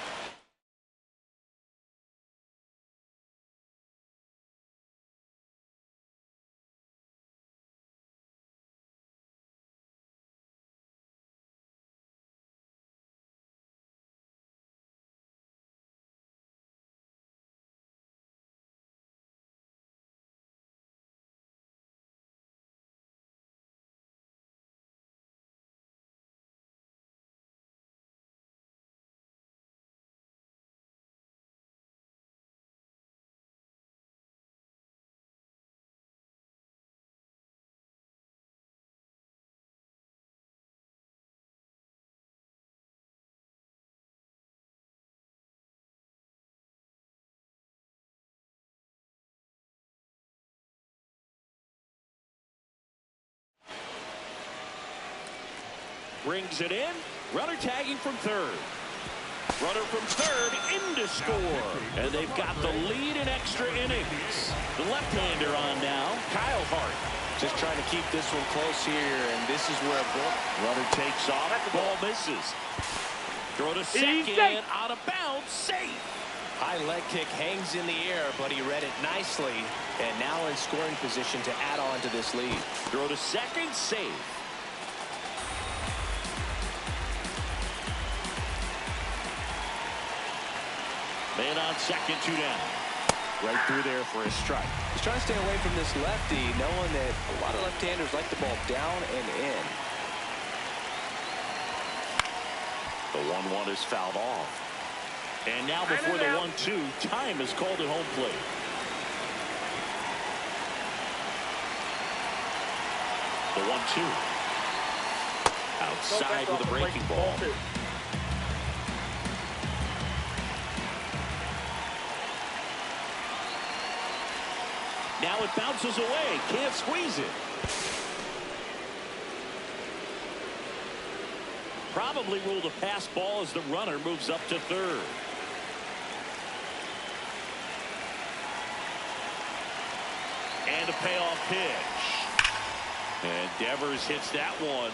Brings it in. Runner tagging from third. Runner from third in to score. And they've got the lead in extra innings. The left-hander on now, Kyle Hart. Just trying to keep this one close here, and this is where Runner takes off. Ball misses. Throw to second. Out of bounds. Safe. high leg kick hangs in the air, but he read it nicely, and now in scoring position to add on to this lead. Throw to second, save. Man on second, 2 down. Right through there for a strike. He's trying to stay away from this lefty, knowing that a lot of left-handers like the ball down and in. The 1-1 is fouled off. And now before the 1-2, time is called at home plate. The 1-2. Outside with a breaking ball. Now it bounces away. Can't squeeze it. Probably ruled a pass ball as the runner moves up to third. And a payoff pitch. And Devers hits that one.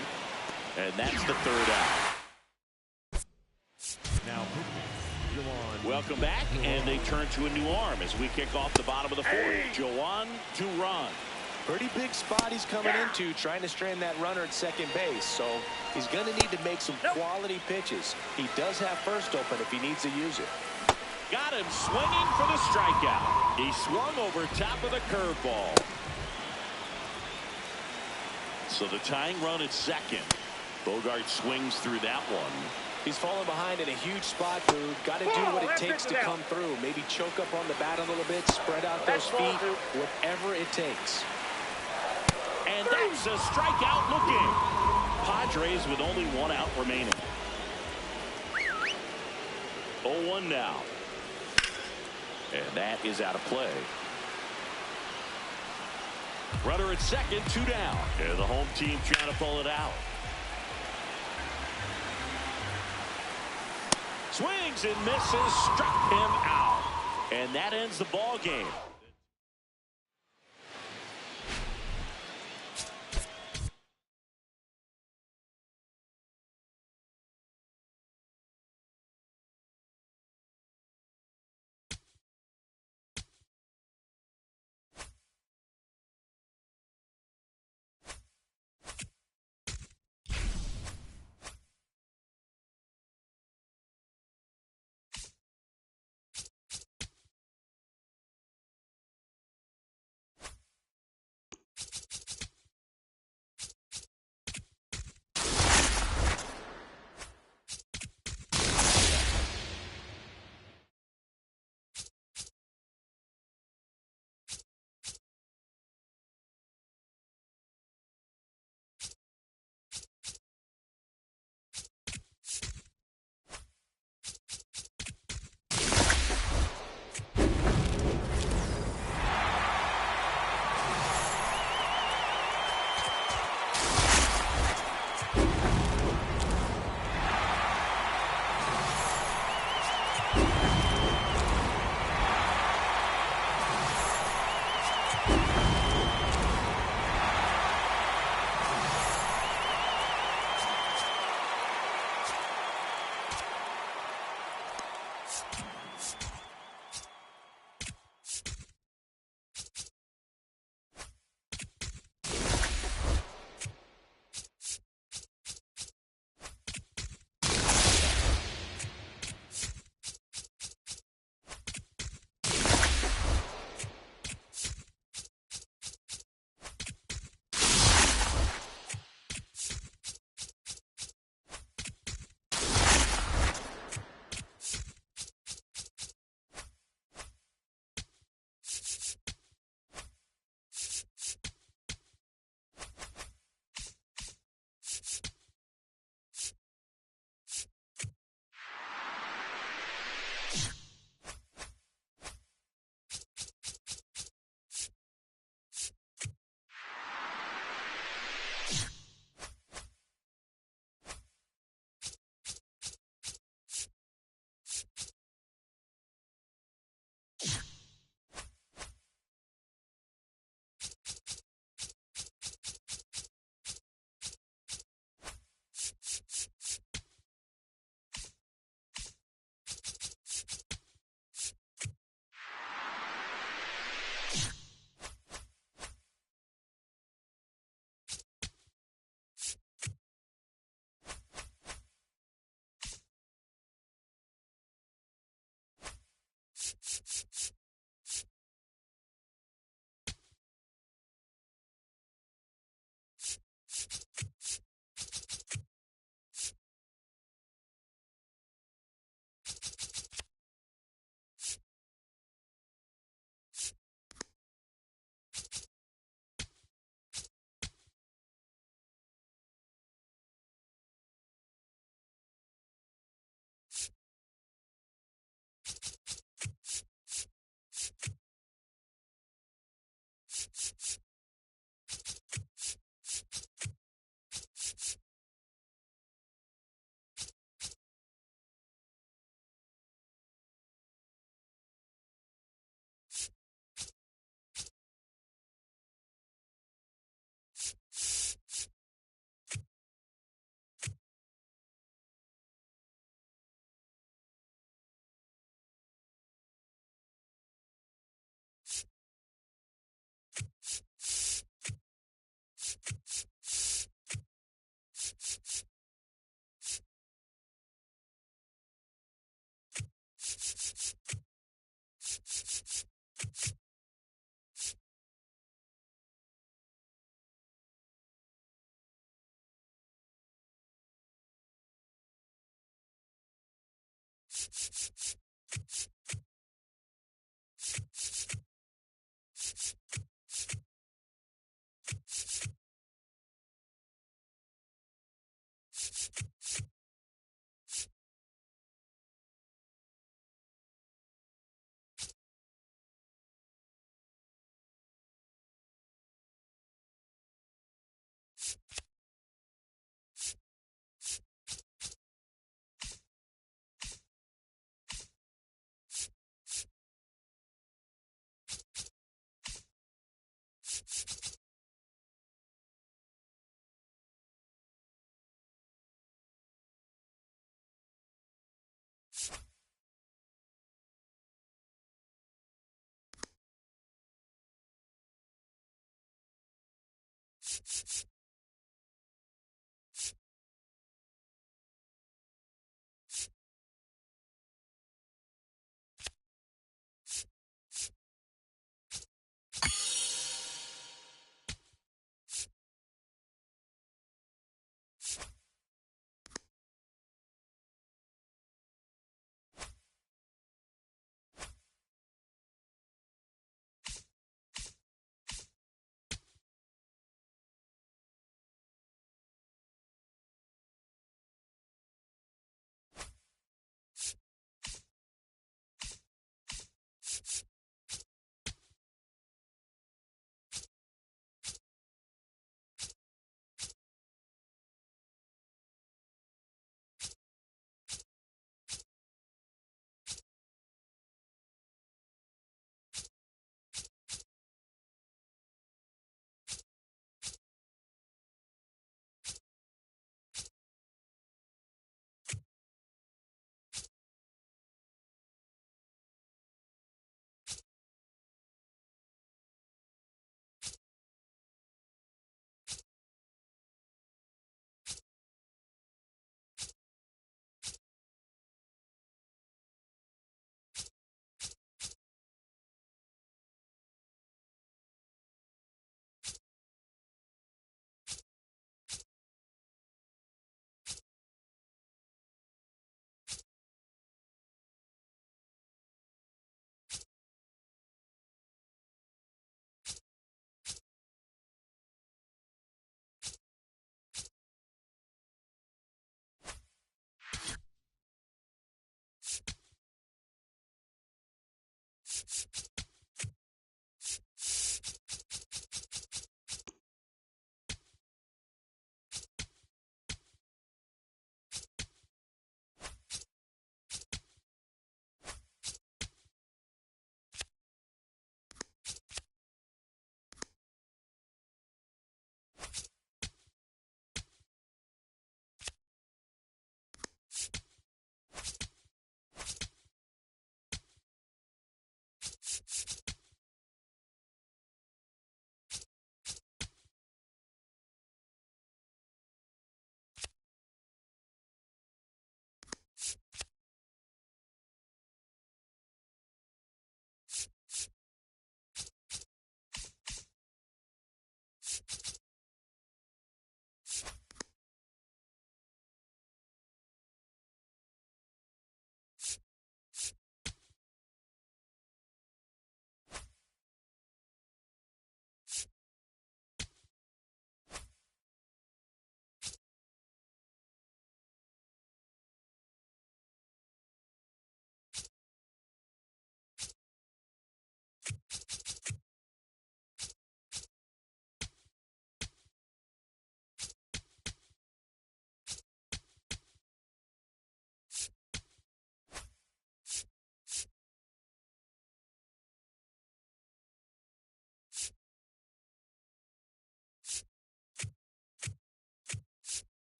And that's the third out. Now, Welcome back, and they turn to a new arm as we kick off the bottom of the fourth. Joan Duran. Pretty big spot he's coming into, trying to strand that runner at second base. So he's going to need to make some quality pitches. He does have first open if he needs to use it. Got him swinging for the strikeout. He swung over top of the curveball. So the tying run at second. Bogart swings through that one. He's fallen behind in a huge spot, Boog. Got to do what it takes to come through. Maybe choke up on the bat a little bit, spread out those feet, whatever it takes. And that's a strikeout looking. Padres with only one out remaining. 0-1 now. And that is out of play. Runner at second, 2 down. And the home team trying to pull it out. Swings and misses, struck him out. And that ends the ball game.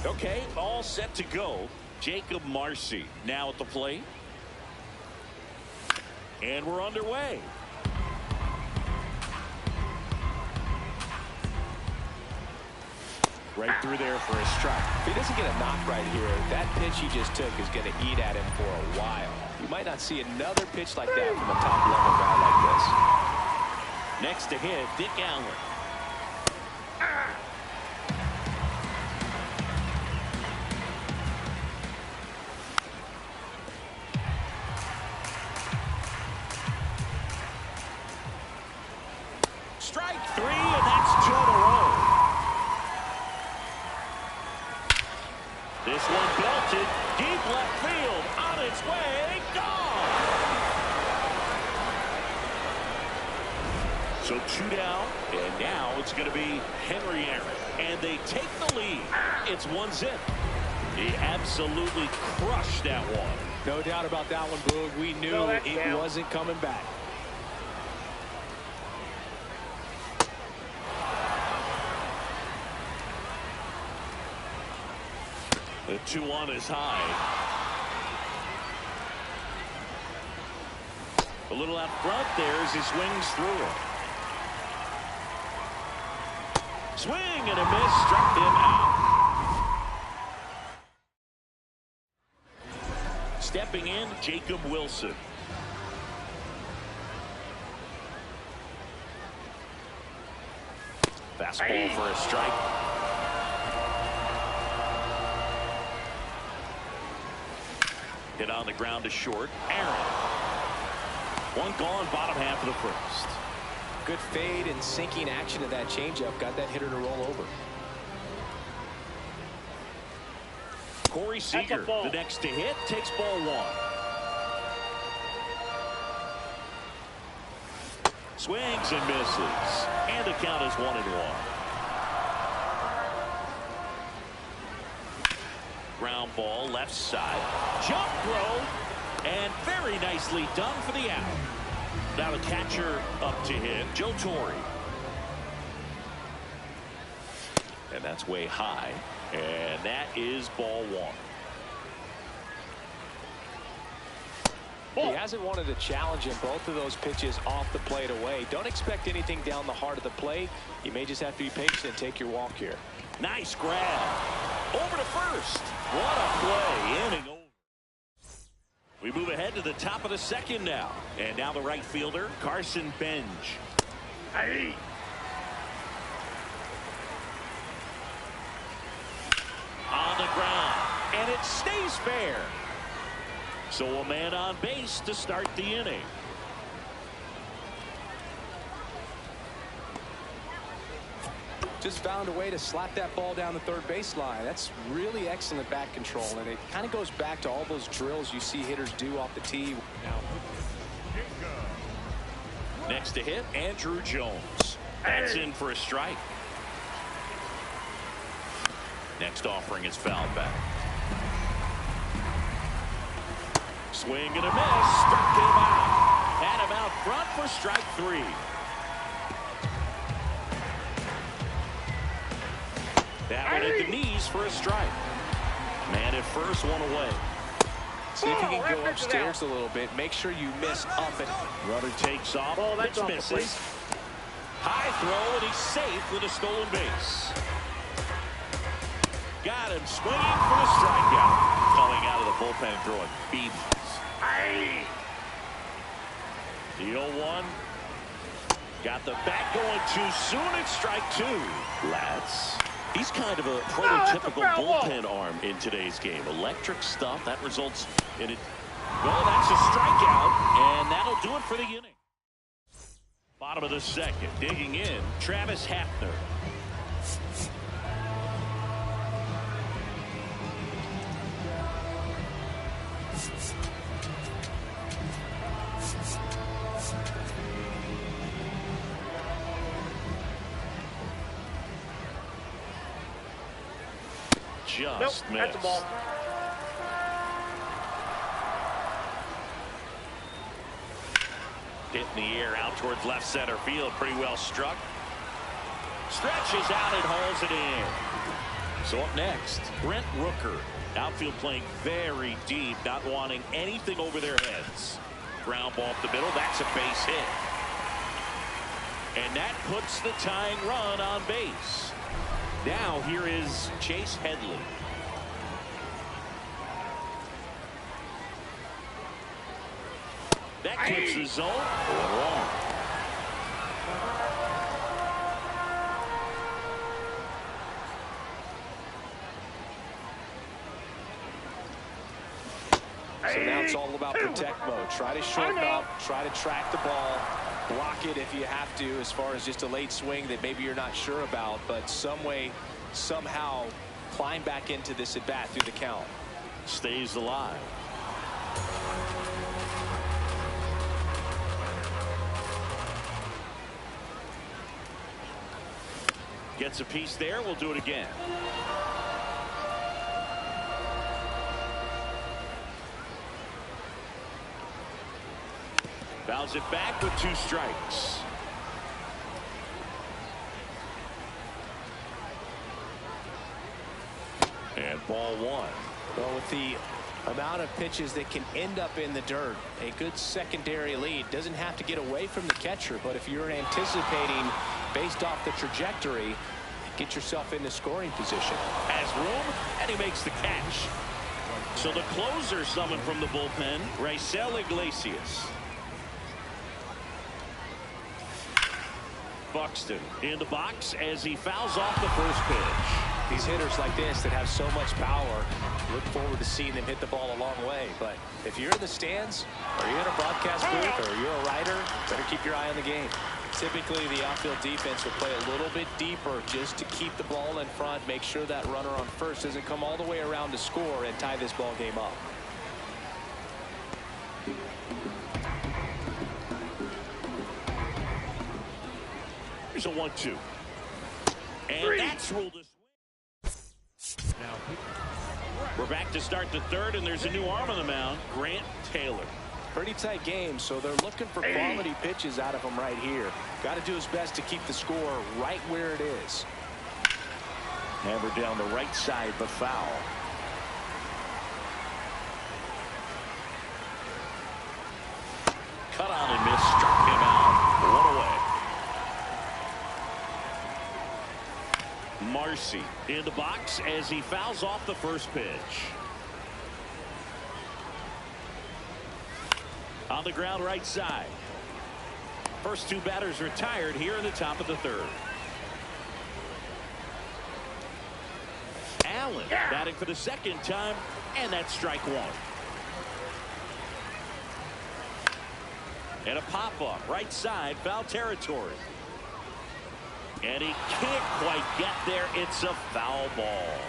Okay, all set to go. Jacob Marcy now at the plate. And we're underway. Right through there for a strike. If he doesn't get a knock right here, that pitch he just took is going to eat at him for a while. You might not see another pitch like that from a top-level guy like this. Next to hit, Dick Allen. Strike three, and that's 2 in a row. This one belted deep left field, on its way, gone. So 2 down, and now it's going to be Henry Aaron, and they take the lead. It's 1-0. He absolutely crushed that one. No doubt about that one, Boog. We knew it wasn't coming back. The 2-1 is high. A little out front there as he swings through it. Swing and a miss, struck him out. Stepping in, Jacob Wilson. Fastball for a strike. Hit on the ground to short. Aaron. One gone, bottom half of the first. Good fade and sinking action of that changeup got that hitter to roll over. Corey Seager, the next to hit, takes ball one. Swings and misses. And the count is 1-1. Ground ball, left side. Jump throw. And very nicely done for the out. Now the catcher up to him, Joe Torre. And that's way high. And that is ball one. He hasn't wanted to challenge him. Both of those pitches off the plate away. Don't expect anything down the heart of the plate. You may just have to be patient and take your walk here. Nice grab. Over to first. What a play. Inning over. We move ahead to the top of the second now. And now the right fielder, Carson Benj. Hey. On the ground. And it stays fair. So a man on base to start the inning. Just found a way to slap that ball down the third baseline. That's really excellent bat control, and it kind of goes back to all those drills you see hitters do off the tee. Next to hit, Andrew Jones. That's in for a strike. Next offering is fouled back. Swing and a miss. Struck him out. Had him out front for strike three. That one at the knees for a strike. Man at first, one away. See if you can go upstairs a little bit. Make sure you miss up it. Runner takes off. Pitch misses. High throw, and he's safe with a stolen base. Got him swinging for the strikeout. Coming out of the bullpen throwing BBs. The 0-1. Got the bat going too soon. It's strike two. Let's He's kind of a prototypical bullpen arm in today's game. Electric stuff that results in it. Well, that's a strikeout, and that'll do it for the inning. Bottom of the second, digging in, Travis Hafner. Just missed. That's a ball. Hit in the air out towards left center field. Pretty well struck. Stretches out and hauls it in. So up next, Brent Rooker. Outfield playing very deep, not wanting anything over their heads. Ground ball up the middle. That's a base hit. And that puts the tying run on base. Now here is Chase Headley. That clips the zone. Wrong. So now it's all about protect mode. Try to shorten up, try to track the ball, block it if you have to, as far as just a late swing that maybe you're not sure about, but some way, somehow climb back into this at bat through the count. Stays alive. Gets a piece there. We'll do it again. Fouls it back with 2 strikes. And ball 1. Well, with the amount of pitches that can end up in the dirt, a good secondary lead doesn't have to get away from the catcher, but if you're anticipating based off the trajectory, get yourself into scoring position. Has room, and he makes the catch. So the closer summoned from the bullpen, Raisel Iglesias. Buxton in the box as he fouls off the first pitch. These hitters like this that have so much power, look forward to seeing them hit the ball a long way. But if you're in the stands, or you're in a broadcast booth, or you're a writer, better keep your eye on the game. Typically, the outfield defense will play a little bit deeper just to keep the ball in front, make sure that runner on first doesn't come all the way around to score and tie this ball game up. Here's a 1-2. And that's ruled a swing. We're back to start the third, and there's a new arm on the mound, Grant Taylor. Pretty tight game, so they're looking for quality pitches out of him right here. Got to do his best to keep the score right where it is. Hammered down the right side, but foul. Cut on and miss, struck him out. One away. Marcy in the box as he fouls off the first pitch. On the ground right side. First 2 batters retired here in the top of the third. Allen batting for the second time, and that's strike 1. And a pop-up right side, foul territory. And he can't quite get there. It's a foul ball.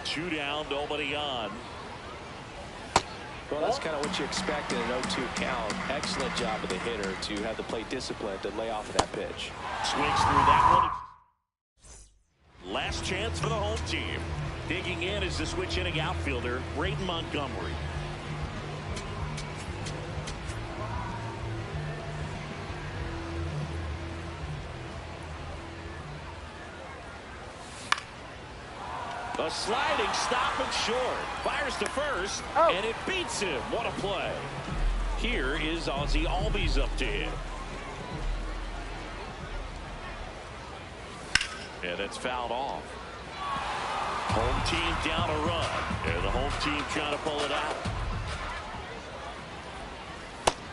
2 down, nobody on. Well, that's kind of what you expect in an 0-2 count. Excellent job of the hitter to have the plate discipline to lay off of that pitch. Swings through that one. Last chance for the home team. Digging in is the switch hitting outfielder, Braden Montgomery. A sliding stop and short. Fires to first, and it beats him. What a play. Here is Ozzie Albies up to him. And it's fouled off. Home team down a run. And the home team trying to pull it out.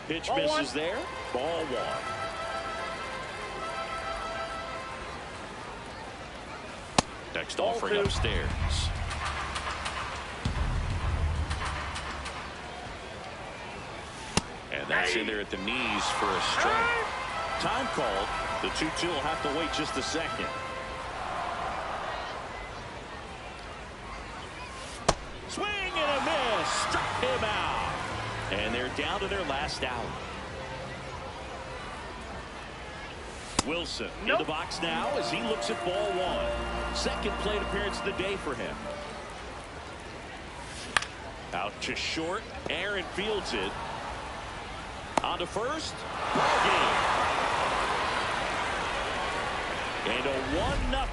Pitch misses there. Ball 1. Next offering upstairs. And that's in there at the knees for a strike. Time called. The 2-2 will have to wait just a second. Swing and a miss. Struck him out. And they're down to their last out. Wilson in the box now as he looks at ball one. Second plate appearance of the day for him. Out to short. Aaron fields it. On to first. Ball game. And a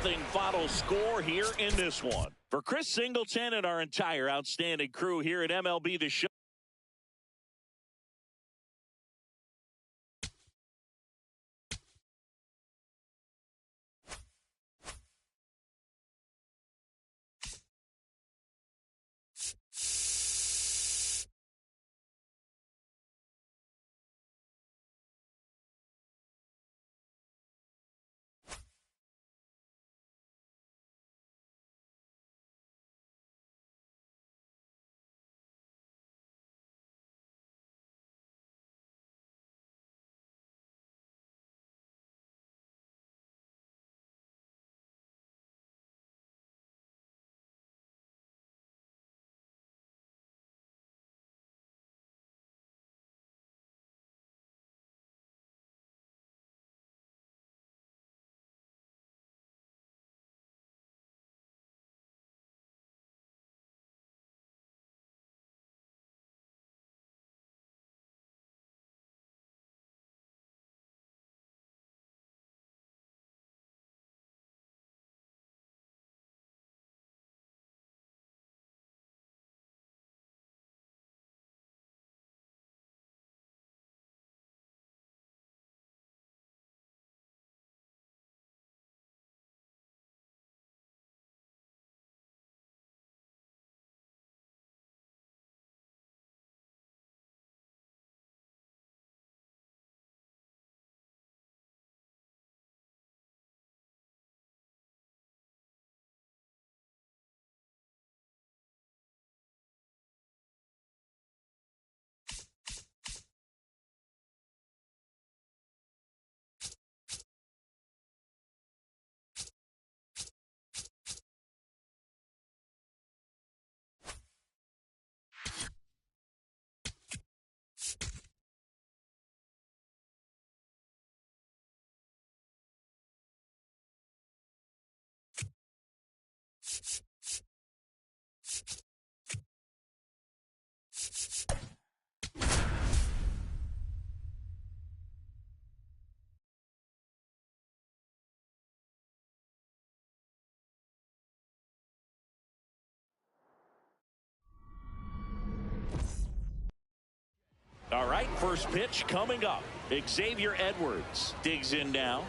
1-0 final score here in this one. For Chris Singleton and our entire outstanding crew here at MLB The Show. All right, first pitch coming up. Xavier Edwards digs in now.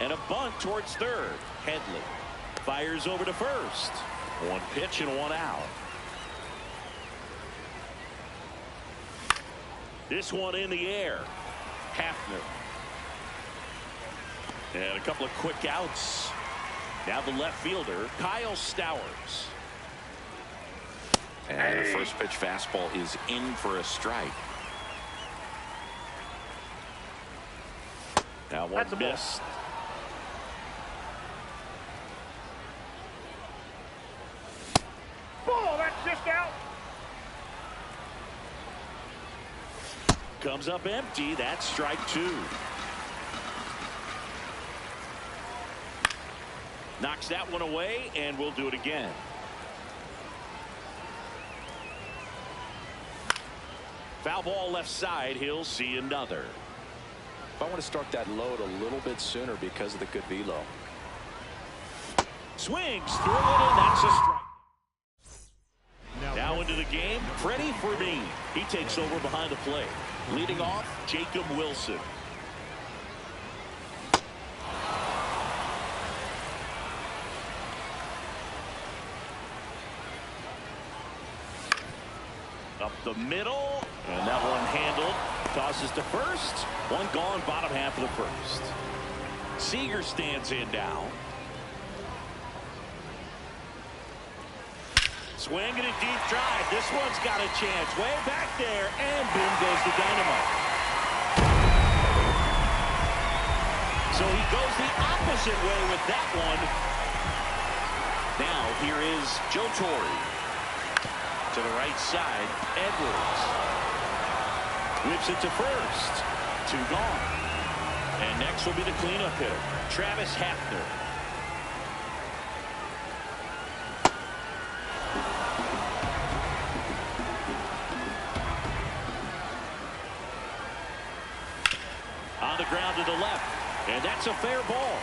And a bunt towards third. Headley fires over to first. One pitch and one out. This one in the air. Hafner. And a couple of quick outs. Now the left fielder, Kyle Stowers. And the first pitch fastball is in for a strike. Now one missed. Ball, that's just out. Comes up empty. That's strike two. Knocks that one away, and we'll do it again. Foul ball left side. He'll see another. I want to start that load a little bit sooner because of the good velo. Swings through it, and that's a strike. Now into the game, Freddie Fermin. He takes over behind the plate. Leading off, Jacob Wilson. Up the middle, and that one handled. Tosses to first. One gone, bottom half of the first. Seager stands in now. Swing and a deep drive. This one's got a chance. Way back there. And boom goes the dynamite. So he goes the opposite way with that one. Now here is Joe Torre. To the right side, Edwards. Whips it to first. 2 gone. And next will be the cleanup hitter, Travis Hafner. On the ground to the left, and that's a fair ball.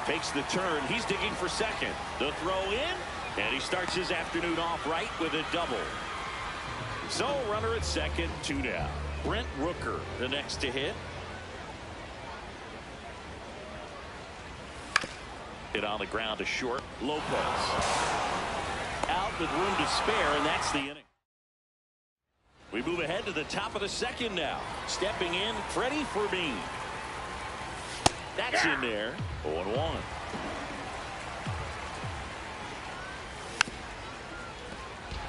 Takes the turn. He's digging for second. The throw in, and he starts his afternoon off right with a double. So runner at second, 2 down. Brent Rooker, the next to hit. Hit on the ground to short. Lopez out with room to spare, and that's the inning. We move ahead to the top of the second now. Stepping in, Freddie Fermin. That's in there. 0-1.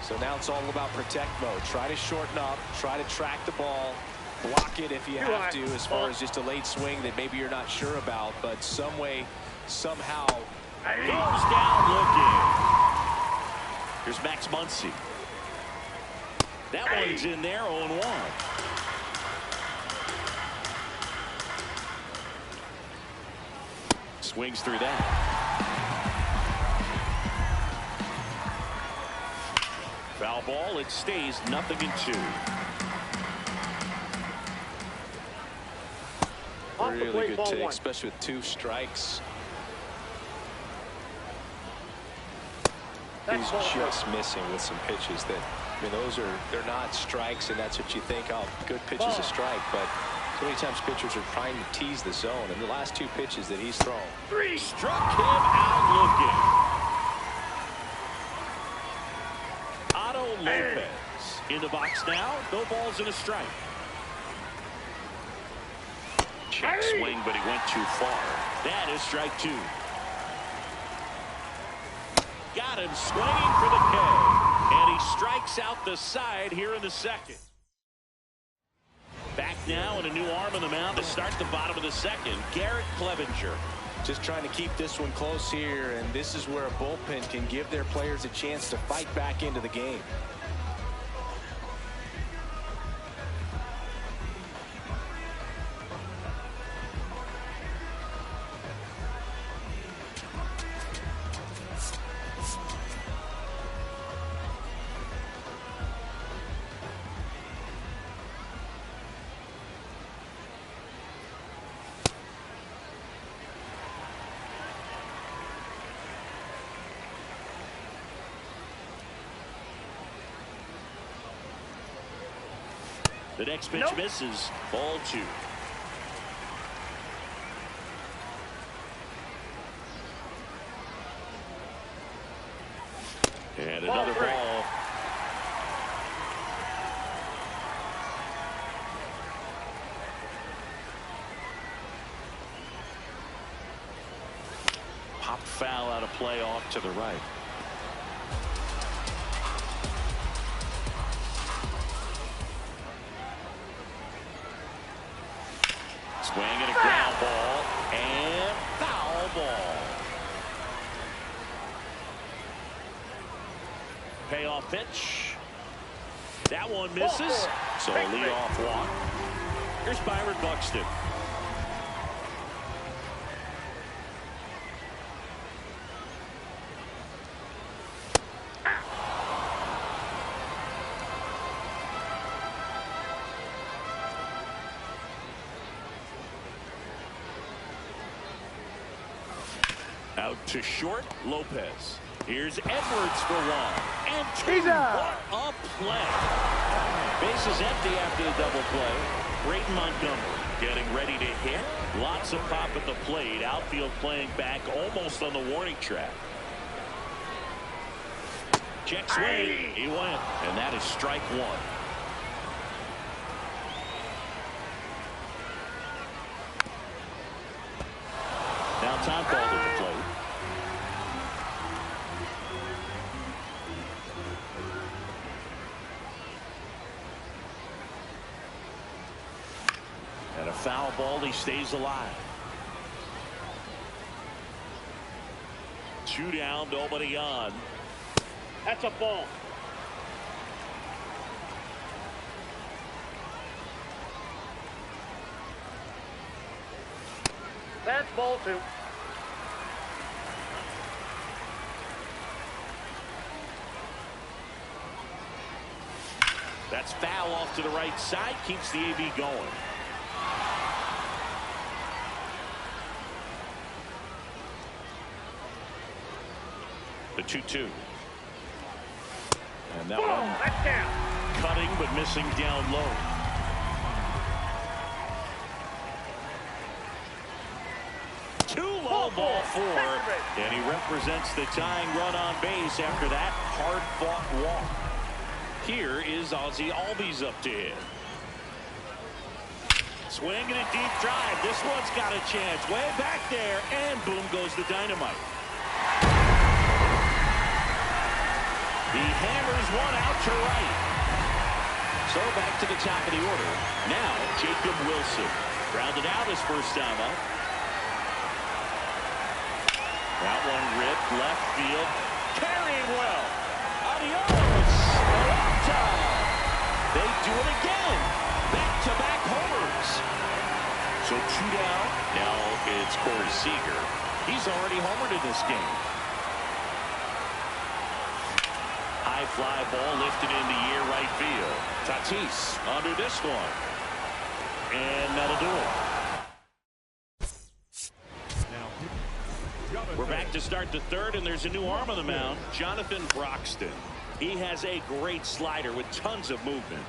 So now it's all about protect mode. Try to shorten up. Try to track the ball. Block it if you have to, as far as just a late swing that maybe you're not sure about. But some way, somehow, goes down looking. Here's Max Muncy. That one's in there. 0-1. Swings through that. Foul ball. It stays 0-2. Really good take, especially with 2 strikes. He's just missing with some pitches that, I mean, they're not strikes, and that's what you think, oh, good pitch is a strike, but so many times pitchers are trying to tease the zone, and the last 2 pitches that he's thrown. 3 struck him out looking. Otto Lopez in the box now. No balls and a strike. Check swing, but he went too far. That is strike 2. Got him swinging for the K. And he strikes out the side here in the second. Back now and a new arm on the mound to start the bottom of the second. Garrett Clevenger. Just trying to keep this one close here, and this is where a bullpen can give their players a chance to fight back into the game. The next pitch misses. Ball 2. And another ball. Pop foul out of play off to the right. Swing and a ground ball, and foul ball. Payoff pitch. That one misses. So a leadoff walk. Here's Byron Buxton. Out to short, Lopez. Here's Edwards for 1 and 2. What a play. Bases empty after the double play. Brayton Montgomery getting ready to hit. Lots of pop at the plate. Outfield playing back almost on the warning track. Check swing. He went. And that is strike 1. time called at the plate. And a foul ball. He stays alive. 2 down, nobody on. That's a ball. That's ball 2. That's foul off to the right side. Keeps the AB going. The 2-2. And that one That's down. cutting but missing down low. Ball 4, and he represents the tying run on base after that hard-fought walk. Here is Ozzie Albies up to hit. Swing and a deep drive. This one's got a chance. Way back there, and boom goes the dynamite. He hammers one out to right. So back to the top of the order. Now Jacob Wilson. Grounded out his first time up. That one ripped left field. Carrying well. Adios. They do it again. Back-to-back homers. So 2 down. Now it's Corey Seager. He's already homered in this game. High fly ball lifted in the air right field. Tatis under this one. And that'll do it. We're back to start the third, and there's a new arm on the mound, Jonathan Broxton. He has a great slider with tons of movement.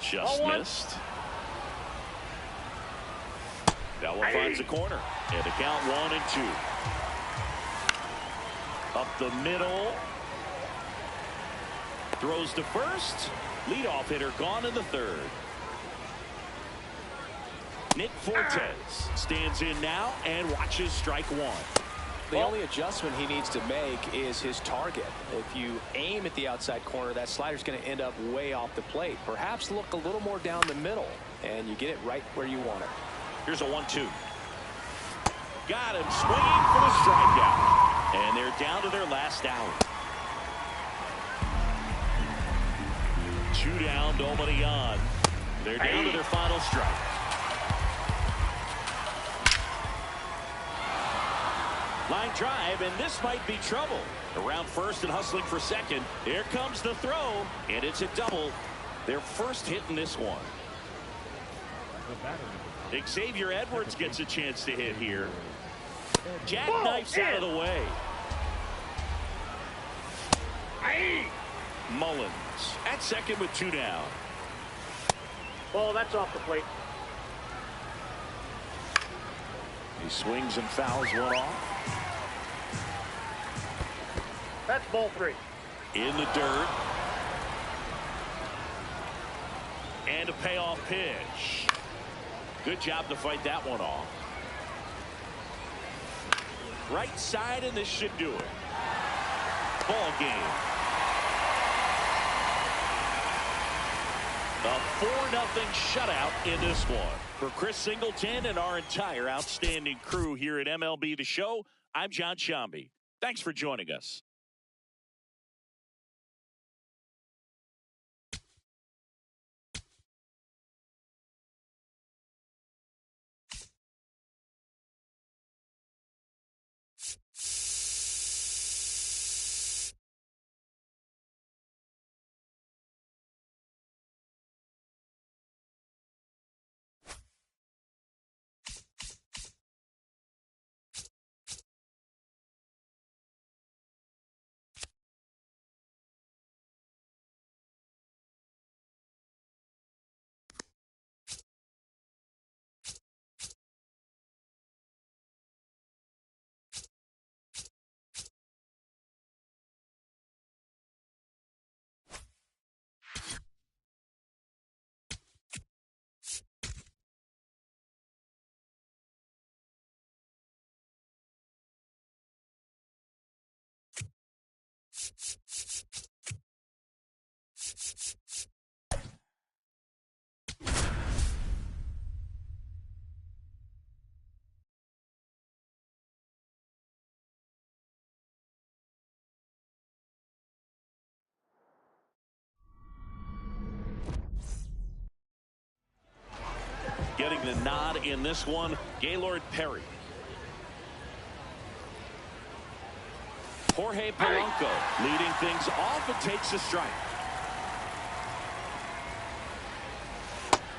Just missed. That one finds the corner. And the count 1-2. Up the middle. Throws to first. Leadoff hitter gone in the third. Nick Fortes stands in now and watches strike 1. The only adjustment he needs to make is his target. If you aim at the outside corner, that slider's going to end up way off the plate. Perhaps look a little more down the middle, and you get it right where you want it. Here's a 1-2. Got him swinging for the strikeout. And they're down to their last out. 2 down, nobody on. They're down to their final strike. Line drive, and this might be trouble. Around first and hustling for second. Here comes the throw, and it's a double. Their first hit in this one. Xavier Edwards gets a chance to hit here. Jackknifes out of the way. Mullins at second with 2 down. Ball, that's off the plate. He swings and fouls one off. That's ball 3. In the dirt. And a payoff pitch. Good job to fight that one off. Right side, and this should do it. Ball game. A 4-0 shutout in this one. For Chris Singleton and our entire outstanding crew here at MLB The Show, I'm John Shambi. Thanks for joining us. Getting the nod in this one, Gaylord Perry. Jorge Polanco leading things off and takes a strike.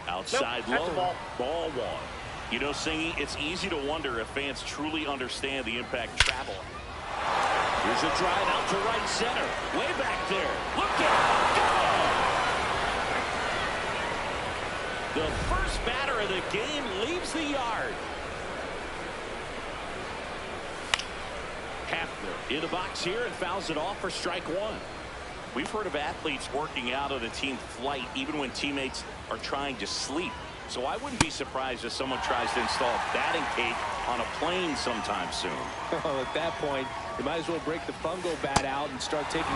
Outside Nope, low, that's a ball. ball one. You know, Singy, it's easy to wonder if fans truly understand the impact travel. Here's a drive out to right center. Way back there. Look out. Go! The first batter of the game leaves the yard. Hafner in the box here and fouls it off for strike one. We've heard of athletes working out of the team flight even when teammates are trying to sleep. So I wouldn't be surprised if someone tries to install a batting cage on a plane sometime soon. Well, at that point, you might as well break the fungo bat out and start taking.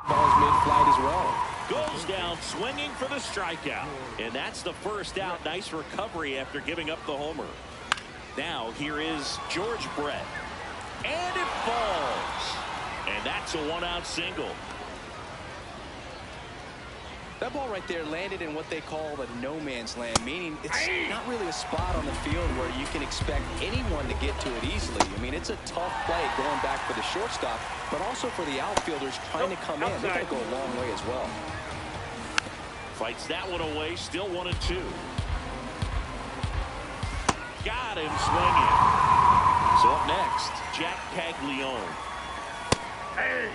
Ball's mid-flight as well. Goes down swinging for the strikeout. And that's the first out. Nice recovery after giving up the homer. Now here is George Brett. And it falls. And that's a one-out single. That ball right there landed in what they call the no man's land, meaning it's not really a spot on the field where you can expect anyone to get to it easily. I mean, it's a tough play going back for the shortstop, but also for the outfielders trying to come in. They got to go a long way as well. Fights that one away, still 1-2. Got him swinging. So up next, Jack Caglione. Hey!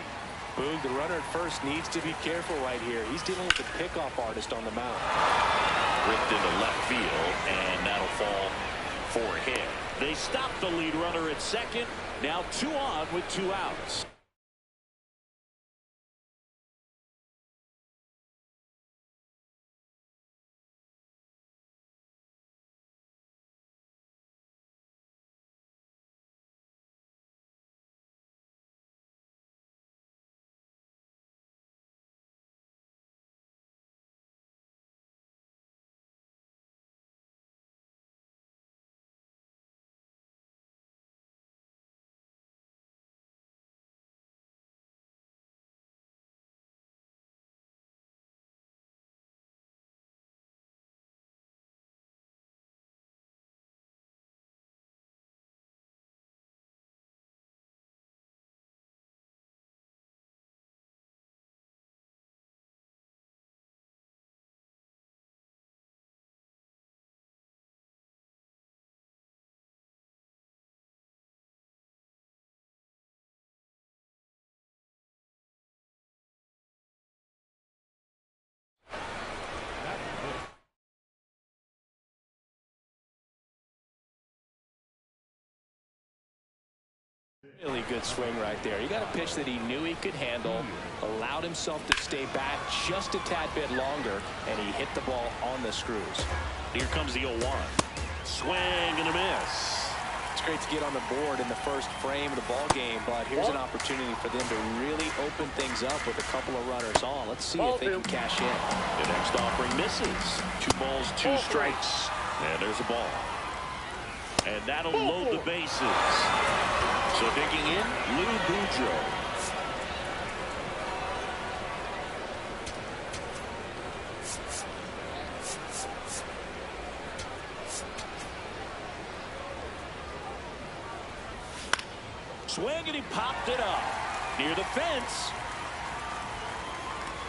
Boog, the runner at first needs to be careful right here. He's dealing with the pickoff artist on the mound. Ripped into left field, and that'll fall for him. They stop the lead runner at second. Now 2 on with 2 outs. Really good swing right there. He got a pitch that he knew he could handle, allowed himself to stay back just a tad bit longer, and he hit the ball on the screws. Here comes the 0-1. Swing and a miss. It's great to get on the board in the first frame of the ball game, but here's an opportunity for them to really open things up with a couple of runners on. Let's see if they can cash in. The next offering misses. 2 balls, 2 strikes. And there's a ball. And that'll load the bases. So digging in, Lou Boudreau. Swing and he popped it up. Near the fence.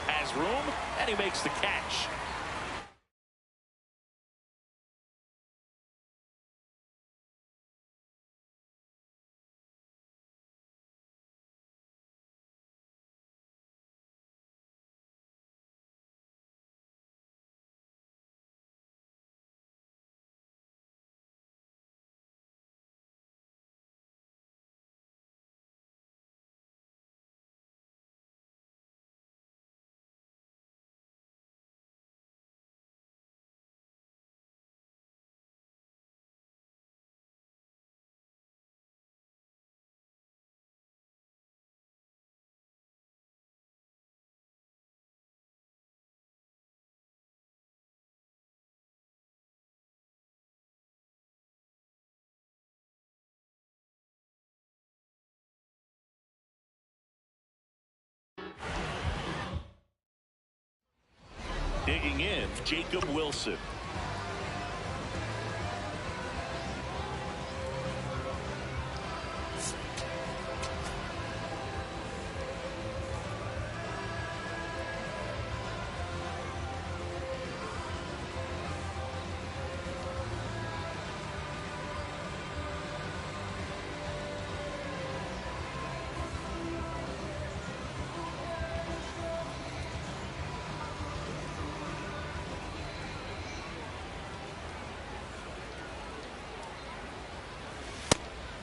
Has room and he makes the catch. Digging in, Jacob Wilson.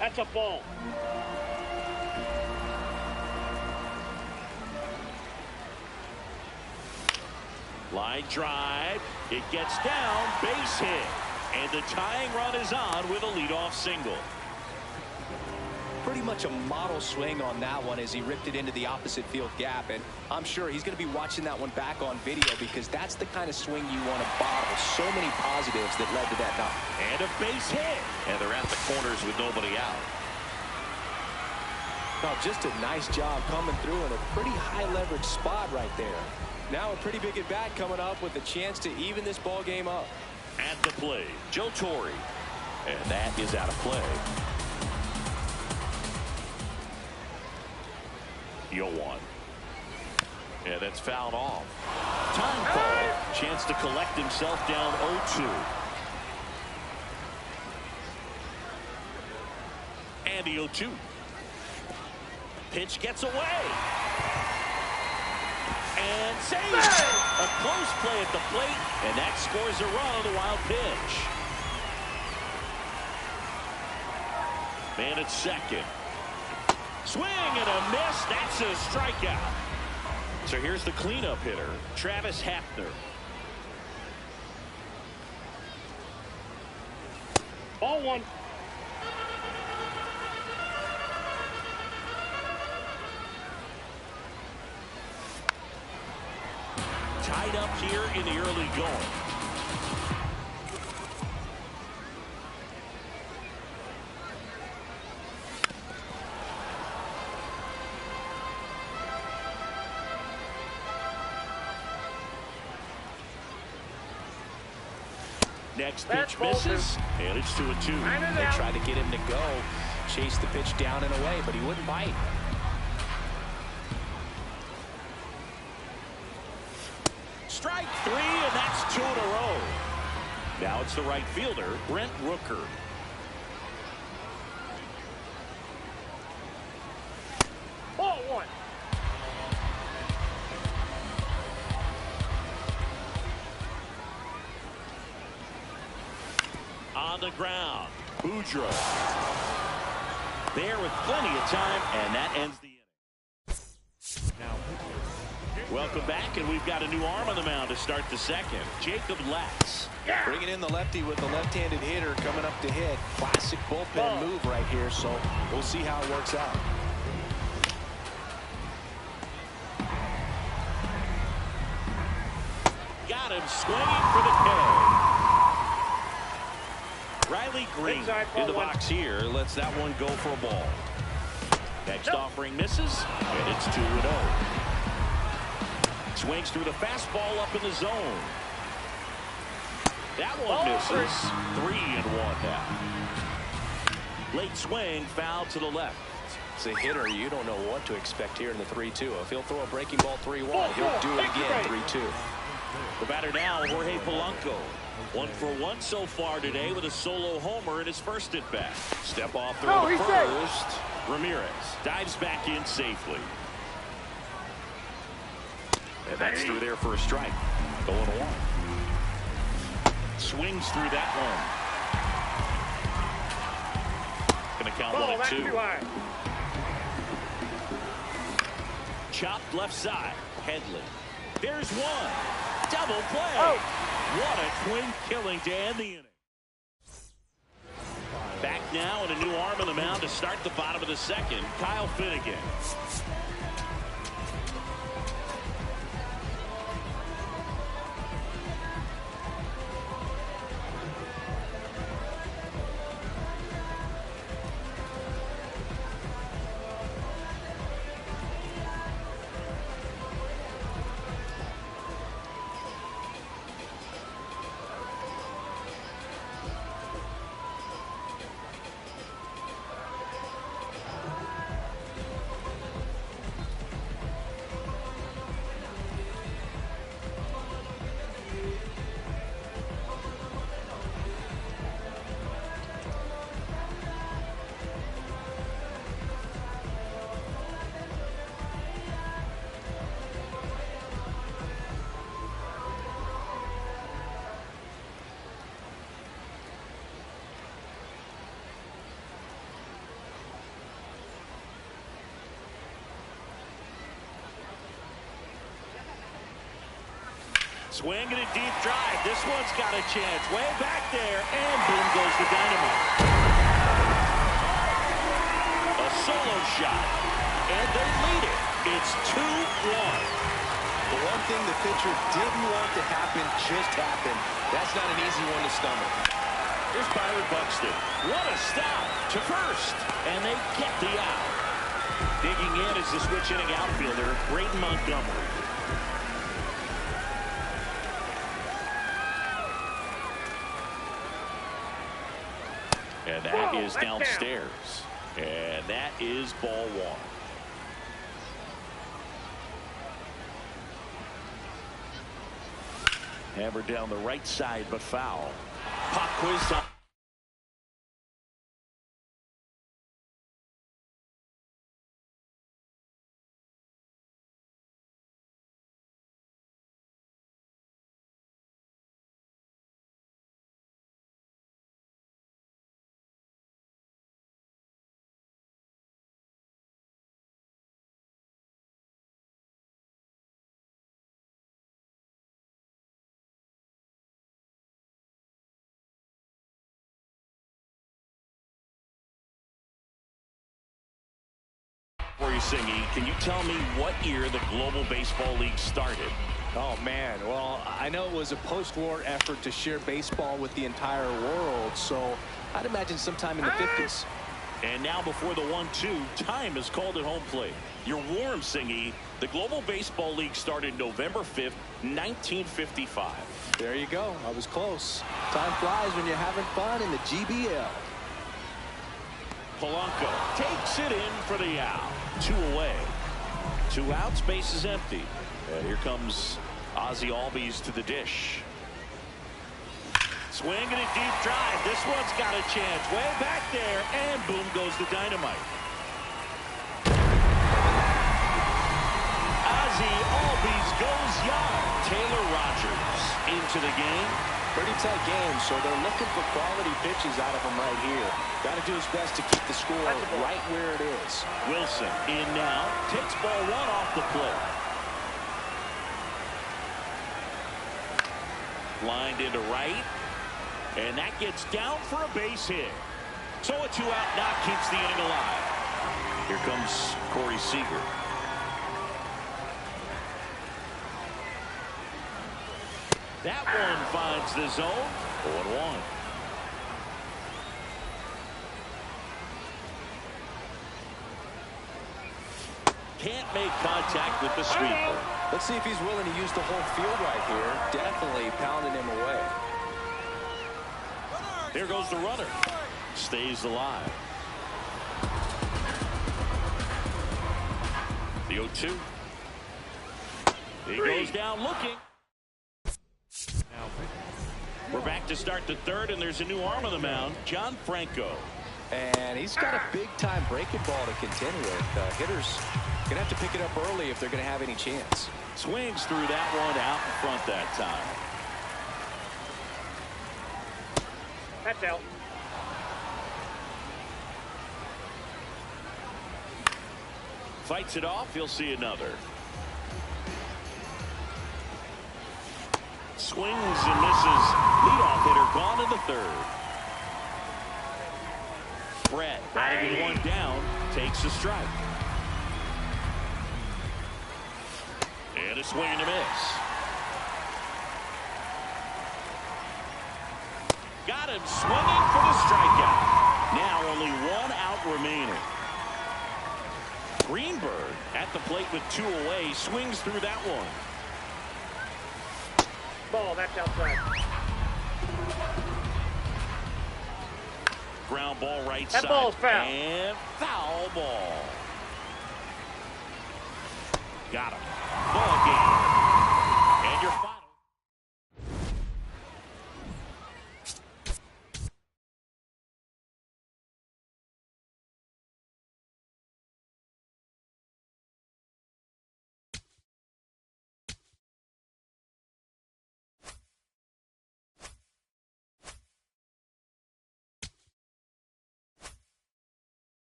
That's a ball. Line drive. It gets down. Base hit. And the tying run is on with a leadoff single. Pretty much a model swing on that one as he ripped it into the opposite field gap, and I'm sure he's going to be watching that one back on video because that's the kind of swing you want to bottle. So many positives that led to that knock. And a base hit. And they're at the corners with nobody out. Oh, just a nice job coming through in a pretty high leverage spot right there. Now a pretty big at bat coming up with a chance to even this ball game up. At the plate, Joe Torre. And that is out of play. 0-1. Yeah, that's fouled off. Time call. Chance to collect himself down 0-2. And the 0-2. Pitch gets away. And saves. A close play at the plate. And that scores a run on the wild pitch. Man at second. Swing and a miss. That's a strikeout. So here's the cleanup hitter, Travis Hafner. Ball one. Tied up here in the early going. Next pitch misses, and it's 2-2. They tried to get him to go, chase the pitch down and away, but he wouldn't bite. Strike 3, and that's 2 in a row. Now it's the right fielder, Brent Rooker. Ball one. On the ground, Boudreaux. There with plenty of time, and that ends the inning. Welcome back, and we've got a new arm on the mound to start the second. Jacob Latz. Bringing in the lefty with the left-handed hitter coming up to hit. Classic bullpen move right here, so we'll see how it works out. Got him swinging for the K. Riley Green in the box here. Lets that one go for a ball. Next offering misses, and it's 2-0. Swings through the fastball up in the zone. That one misses. 3-1 now. Late swing, foul to the left. As a hitter, you don't know what to expect here in the 3-2. If he'll throw a breaking ball 3-1, he'll do it again 3-2. The batter now, Jorge Polanco. 1 for 1 so far today with a solo homer in his first at bat. Step off throw to first. Ramirez dives back in safely. And that's through there for a strike. 0-1. Swings through that one. Gonna count 1-2. Chopped left side. Headley. There's one. Double play. What a clean killing to end the inning. Back now and a new arm on the mound to start the bottom of the second. Kyle Finnegan. Swing and a deep drive. This one's got a chance. Way back there, and boom goes the dynamite. A solo shot, and they lead it. It's 2-1. The one thing the pitcher didn't want to happen just happened. That's not an easy one to stomach. Here's Byron Buxton. What a stop to first, and they get the out. Digging in is the switch hitting outfielder, Braden Montgomery. And that is downstairs. And that is ball one. Hammered down the right side, but foul. Pop quiz time. For you, Singy, can you tell me what year the Global Baseball League started? Oh, man. Well, I know it was a post-war effort to share baseball with the entire world, so I'd imagine sometime in the 50s. And now before the 1-2, time is called at home plate. You're warm, Singy. The Global Baseball League started November 5th, 1955. There you go. I was close. Time flies when you're having fun in the GBL. Polanco takes it in for the out. 2 away. 2 outs, base is empty. And here comes Ozzie Albies to the dish. Swing and a deep drive. This one's got a chance. Way back there, and boom goes the dynamite. Ozzie Albies goes young. Taylor Rogers into the game. Pretty tight game, so they're looking for quality pitches out of him right here. Got to do his best to keep the score right where it is. Wilson in now. Takes ball 1 off the plate. Lined into right. And that gets down for a base hit. So a 2-out knock keeps the inning alive. Here comes Corey Seager. That one finds the zone. 0-1. Can't make contact with the sweeper. Let's see if he's willing to use the whole field right here. Definitely pounding him away. There goes the runner. Stays alive. The 0-2. He goes down looking. We're back to start the third, and there's a new arm on the mound, John Franco. And he's got a big-time breaking ball to contend with. Hitters going to have to pick it up early if they're going to have any chance. Swings through that one out in front that time. That's out. Fights it off. He'll see another. Swings and misses. Leadoff hitter gone in the third. Brett, having one down, takes a strike. And a swing and a miss. Got him swinging for the strikeout. Now only 1 out remaining. Greenberg at the plate with 2 away. Swings through that one. Ball, that's outside. Ground ball right that side. Ball's foul. And foul ball. Got him. Ball game. And your final.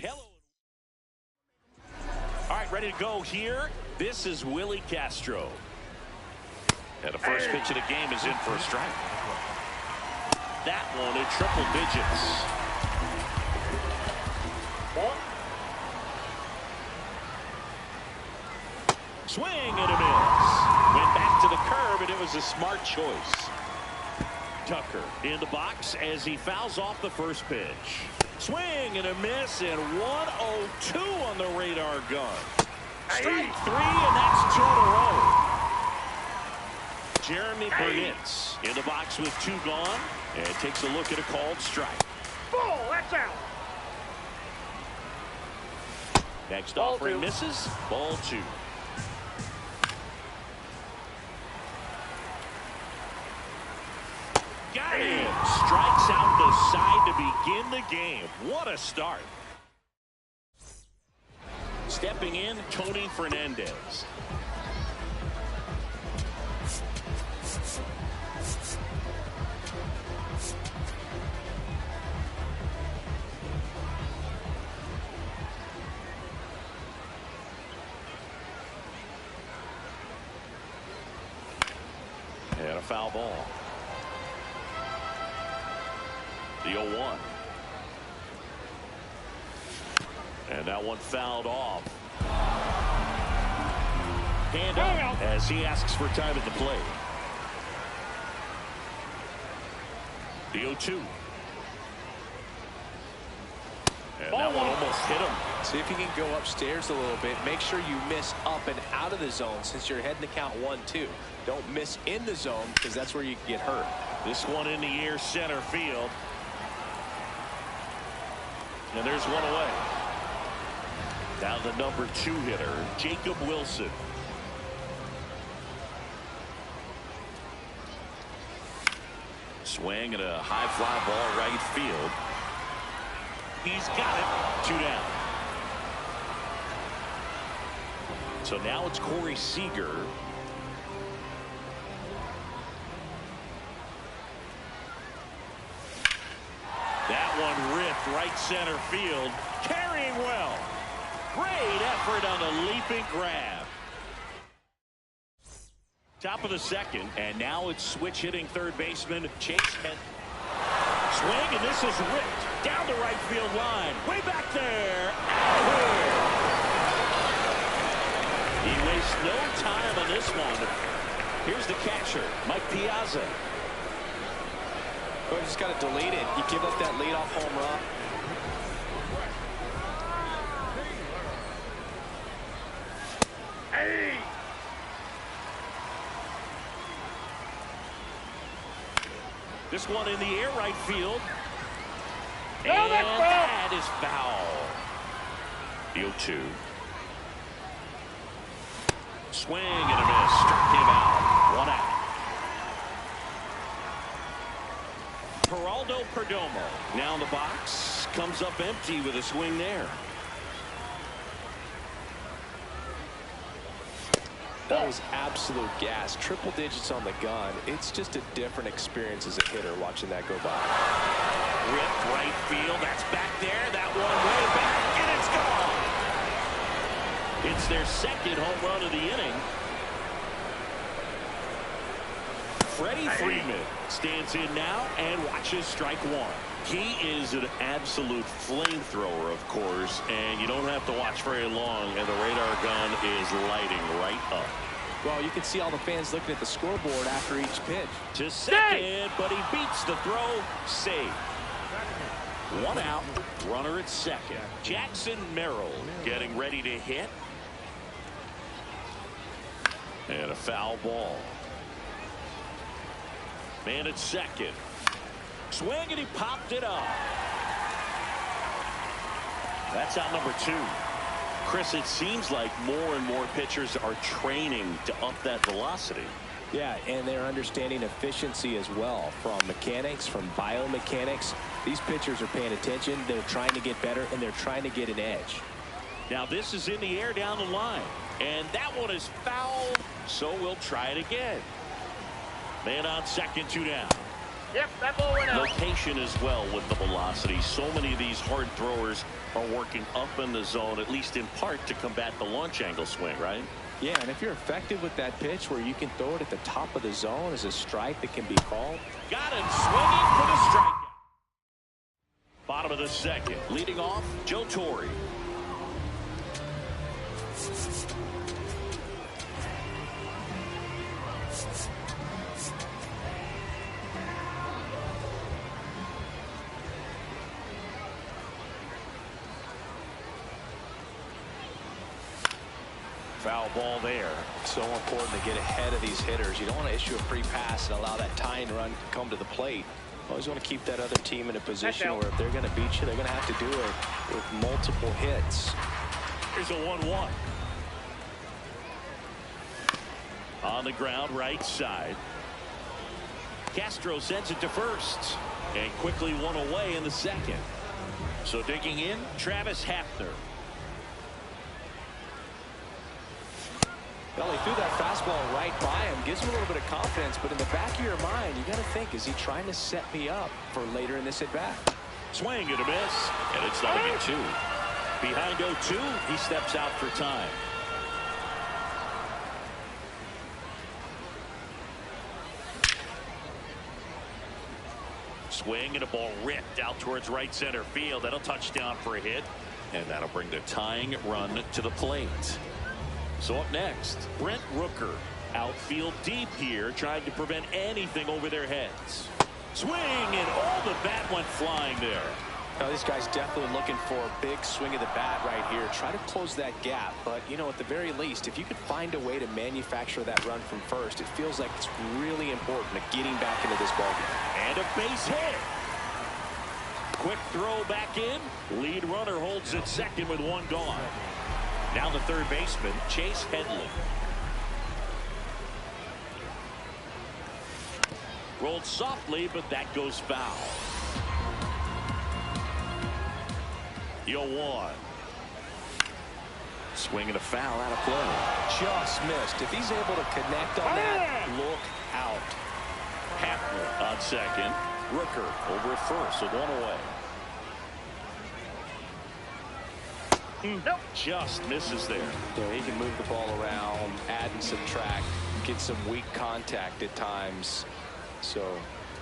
Hello. All right, ready to go here. This is Willie Castro. And the first pitch of the game is in for a strike. That one in triple digits. Ball. Swing and a miss. Went back to the curve, and it was a smart choice. Tucker in the box as he fouls off the first pitch. Swing and a miss, and 1-0-2 on the radar gun. Strike three, and that's 2 in a row. Jeremy Burnitz in the box with 2 gone, and takes a look at a called strike. Ball, that's out. Next Ball offering 2. misses. Ball 2. Got him. Strikes out the side to begin the game. What a start. Stepping in, Tony Fernandez. And a foul ball. The 0-1. And that one fouled off. Hand up as he asks for time at the plate. The 0-2. And that one almost hit him. See if you can go upstairs a little bit. Make sure you miss up and out of the zone since you're heading to count 1-2. Don't miss in the zone because that's where you can get hurt. This one in the air, center field. And there's one away. Down the number 2 hitter, Jacob Wilson. Swing and a high fly ball right field. He's got it. 2 down. So now it's Corey Seager. That one ripped right center field. Carrying well. Great effort on the leaping grab. Top of the second, and now it's switch hitting third baseman Chase Head. Swing, and this is ripped down the right field line. Way back there. Out of here. He wastes no time on this one. Here's the catcher, Mike Piazza. But you just got to delete it. You give up that leadoff home run. Hey. This one in the air right field. Oh, that's And ball. that That is foul. The 0-2. Swing and a miss. Struck him out. 1 out. Geraldo Perdomo now in the box. Comes up empty with a swing there. That was absolute gas. Triple digits on the gun. It's just a different experience as a hitter watching that go by. Ripped right field. That's back there. That one way back. And it's gone. It's their second home run of the inning. Freddie Freeman stands in now and watches strike one. He is an absolute flamethrower, of course, and you don't have to watch very long, and the radar gun is lighting right up. Well, you can see all the fans looking at the scoreboard after each pitch. To second, but he beats the throw. Save. 1 out, runner at second. Jackson Merrill getting ready to hit. And a foul ball. Man at second. Swing, and he popped it up. That's out number 2. Chris, it seems like more and more pitchers are training to up that velocity. Yeah, and they're understanding efficiency as well, from mechanics, from biomechanics. These pitchers are paying attention. They're trying to get better, and they're trying to get an edge. Now this is in the air down the line, and that one is foul, so we'll try it again. Man on second, 2 down. Yep, that ball went out. Location as well with the velocity. So many of these hard throwers are working up in the zone, at least in part, to combat the launch angle swing, right? Yeah, and if you're effective with that pitch where you can throw it at the top of the zone as a strike that can be called. Got him swinging for the strikeout. Bottom of the second. Leading off, Joe Torre. Foul ball there. So important to get ahead of these hitters. You don't want to issue a free pass and allow that tying run to come to the plate. You always want to keep that other team in a position where if they're going to beat you, they're going to have to do it with multiple hits. Here's a 1-1. On the ground, right side. Castro sends it to first. And quickly one away in the second. So digging in, Travis Hafner. Well, he threw that fastball right by him, gives him a little bit of confidence, but in the back of your mind, you got to think, is he trying to set me up for later in this at-bat? Swing and a miss, and it's nothing at 2. Behind 0-2, he steps out for time. Swing and a ball ripped out towards right center field. That'll touch down for a hit, and that'll bring the tying run to the plate. So up next, Brent Rooker. Outfield deep here, trying to prevent anything over their heads. Swing, and all the bat went flying there. Now, this guy's definitely looking for a big swing of the bat right here. Try to close that gap. But, you know, at the very least, if you could find a way to manufacture that run from first, it feels like it's really important to getting back into this ballgame. And a base hit. Quick throw back in. Lead runner holds at second with 1 gone. Now the third baseman, Chase Headley. Rolled softly, but that goes foul. The 0-1. Swing and a foul out of play. Just missed. If he's able to connect on that, look out. Hafner on second. Rooker over at first with 1 away. Nope. Just misses there. Yeah, he can move the ball around, add and subtract, get some weak contact at times. So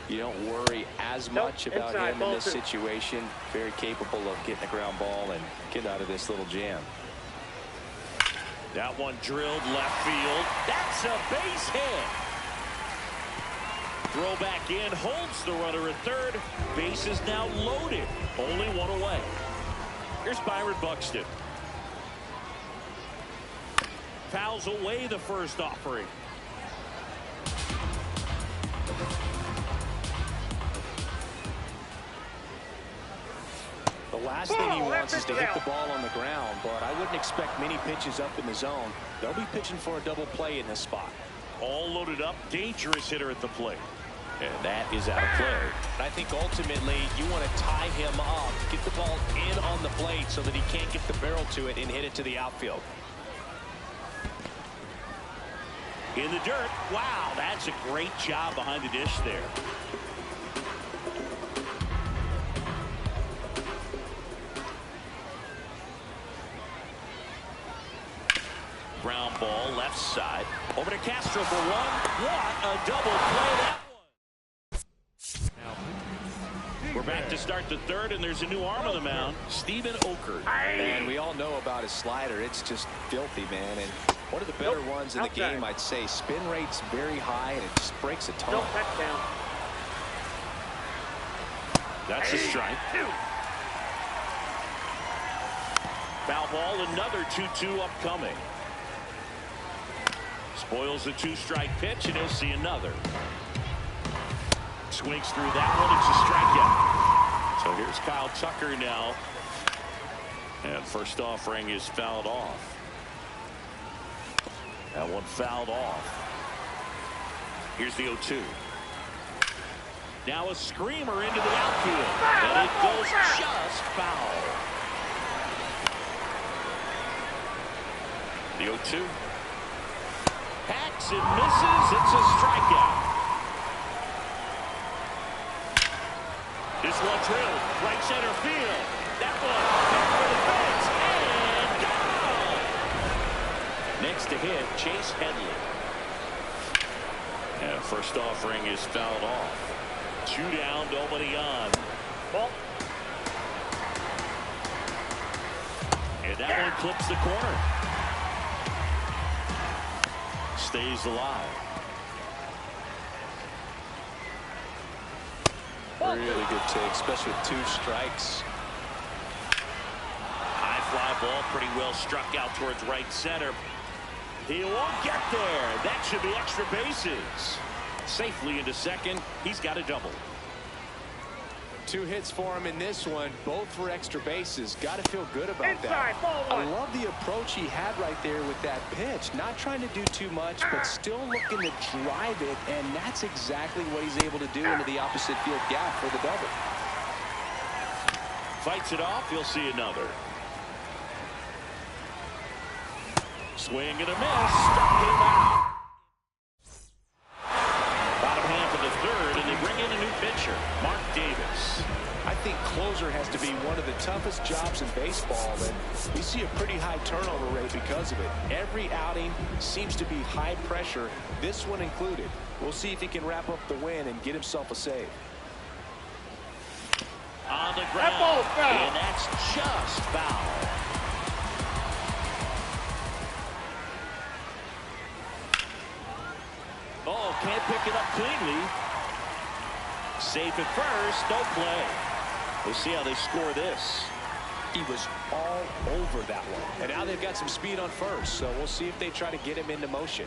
you don't worry as much about him in this situation. Very capable of getting a ground ball and getting out of this little jam. That one drilled left field. That's a base hit. Throw back in, holds the runner at third. Base is now loaded. Only 1 away. Here's Byron Buxton. Fouls away the first offering. The The last thing he wants is to hit the ball on the ground, but I wouldn't expect many pitches up in the zone. They'll be pitching for a double play in this spot. All loaded up, dangerous hitter at the plate. And that is out of play. I think ultimately you want to tie him up, get the ball in on the plate so that he can't get the barrel to it and hit it to the outfield. In the dirt. Wow, that's a great job behind the dish there. Ground ball left side. Over to Castro for one. What a double play that one. We're back to start the third, and there's a new arm on the mound. Steven Okert. And we all know about his slider. It's just filthy, man. And one of the better ones in the game, I'd say. Spin rate's very high, and it just breaks a ton. That's a strike. Foul ball, another 2-2 upcoming. Spoils the two-strike pitch, and he'll see another. Swings through that one. It's a strikeout. So here's Kyle Tucker now. And first offering is fouled off. That one fouled off. Here's the 0-2. Now a screamer into the outfield. And it goes just foul. The 0-2. Hacks and misses. It's a strikeout. This one drilled. Right center field. That one back for the fence. And gone. Next to hit, Chase Headley. And first offering is fouled off. 2 down, nobody on. Ball. And that one clips the corner. Stays alive. Really good take, especially with 2 strikes. High fly ball, pretty well struck out towards right center. He won't get there. That should be extra bases. Safely into second. He's got a double. 2 hits for him in this one, both for extra bases. Got to feel good about that. I love the approach he had right there with that pitch. Not trying to do too much, but still looking to drive it, and that's exactly what he's able to do into the opposite field gap for the double. Fights it off. You'll see another. Swing and a miss. Struck him out. Bottom half of the third, and they bring in a new pitcher, Mark Davis. I think closer has to be one of the toughest jobs in baseball, and we see a pretty high turnover rate because of it. Every outing seems to be high pressure, this one included. We'll see if he can wrap up the win and get himself a save. On the ground, and that's just foul. Oh, can't pick it up cleanly. Safe at first, no play. We'll see how they score this. He was all over that one. And now they've got some speed on first, so we'll see if they try to get him into motion.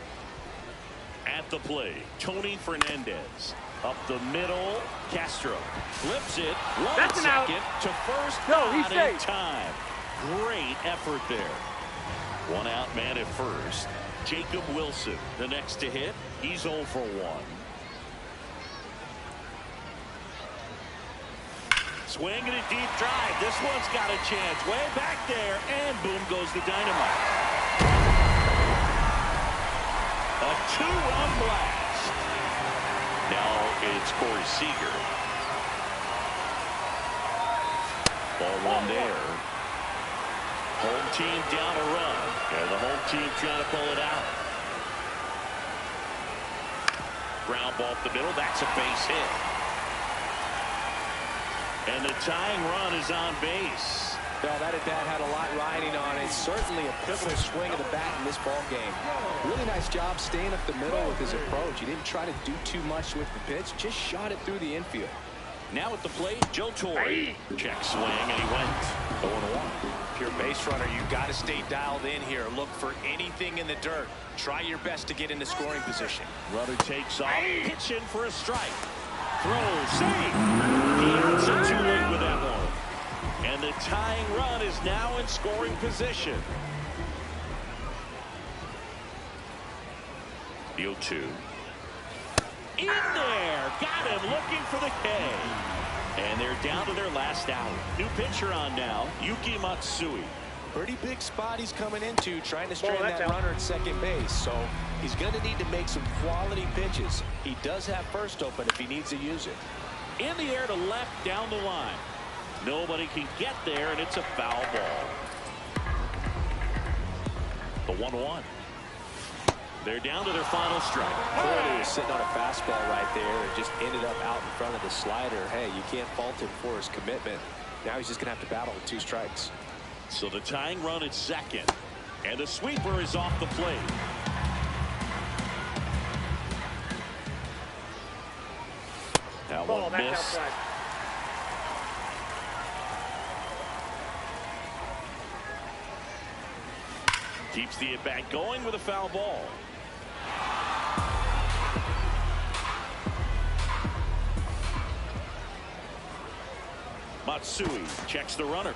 At the plate, Tony Fernandez. Up the middle, Castro. Flips it, one second to first, not in time. Great effort there. 1 out, man at first. Jacob Wilson, the next to hit. He's 0 for 1. Swing and a deep drive. This one's got a chance. Way back there, and boom goes the dynamite. A 2-run blast. Now it's Corey Seager. Ball 1 there. Home team down a run. And the home team trying to pull it out. Ground ball up the middle. That's a base hit. And the tying run is on base. Well, that at-bat had a lot riding on it. Certainly a pivotal swing of the bat in this ball game. Really nice job staying up the middle with his approach. He didn't try to do too much with the pitch. Just shot it through the infield. Now at the plate, Joe Torre. Check swing, and he went 0-1. If you're a base runner, you've got to stay dialed in here. Look for anything in the dirt. Try your best to get into scoring position. Runner takes off, pitching for a strike. Throw, save. He answered too late with that one. And And the tying run is now in scoring position. 0-2. In there. Got him looking for the K. And they're down to their last out. New pitcher on now, Yuki Matsui. Pretty big spot he's coming into, trying to strand that runner at second base. So he's going to need to make some quality pitches. He does have first open if he needs to use it. In the air to left down the line. Nobody can get there, and it's a foul ball. The 1-1. They're down to their final strike. He was sitting on a fastball right there and just ended up out in front of the slider. Hey, you can't fault him for his commitment. Now he's just going to have to battle with 2 strikes. So the tying run at second. And the sweeper is off the plate. That one missed. Keeps the at-bat going with a foul ball. Matsui checks the runner.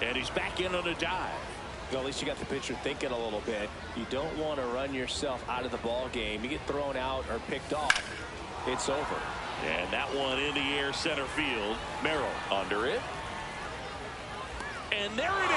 And he's back in on a dive. Well, at least you got the pitcher thinking a little bit. You don't want to run yourself out of the ball game. You get thrown out or picked off, it's over. And that one in the air center field. Merrill under it. And there it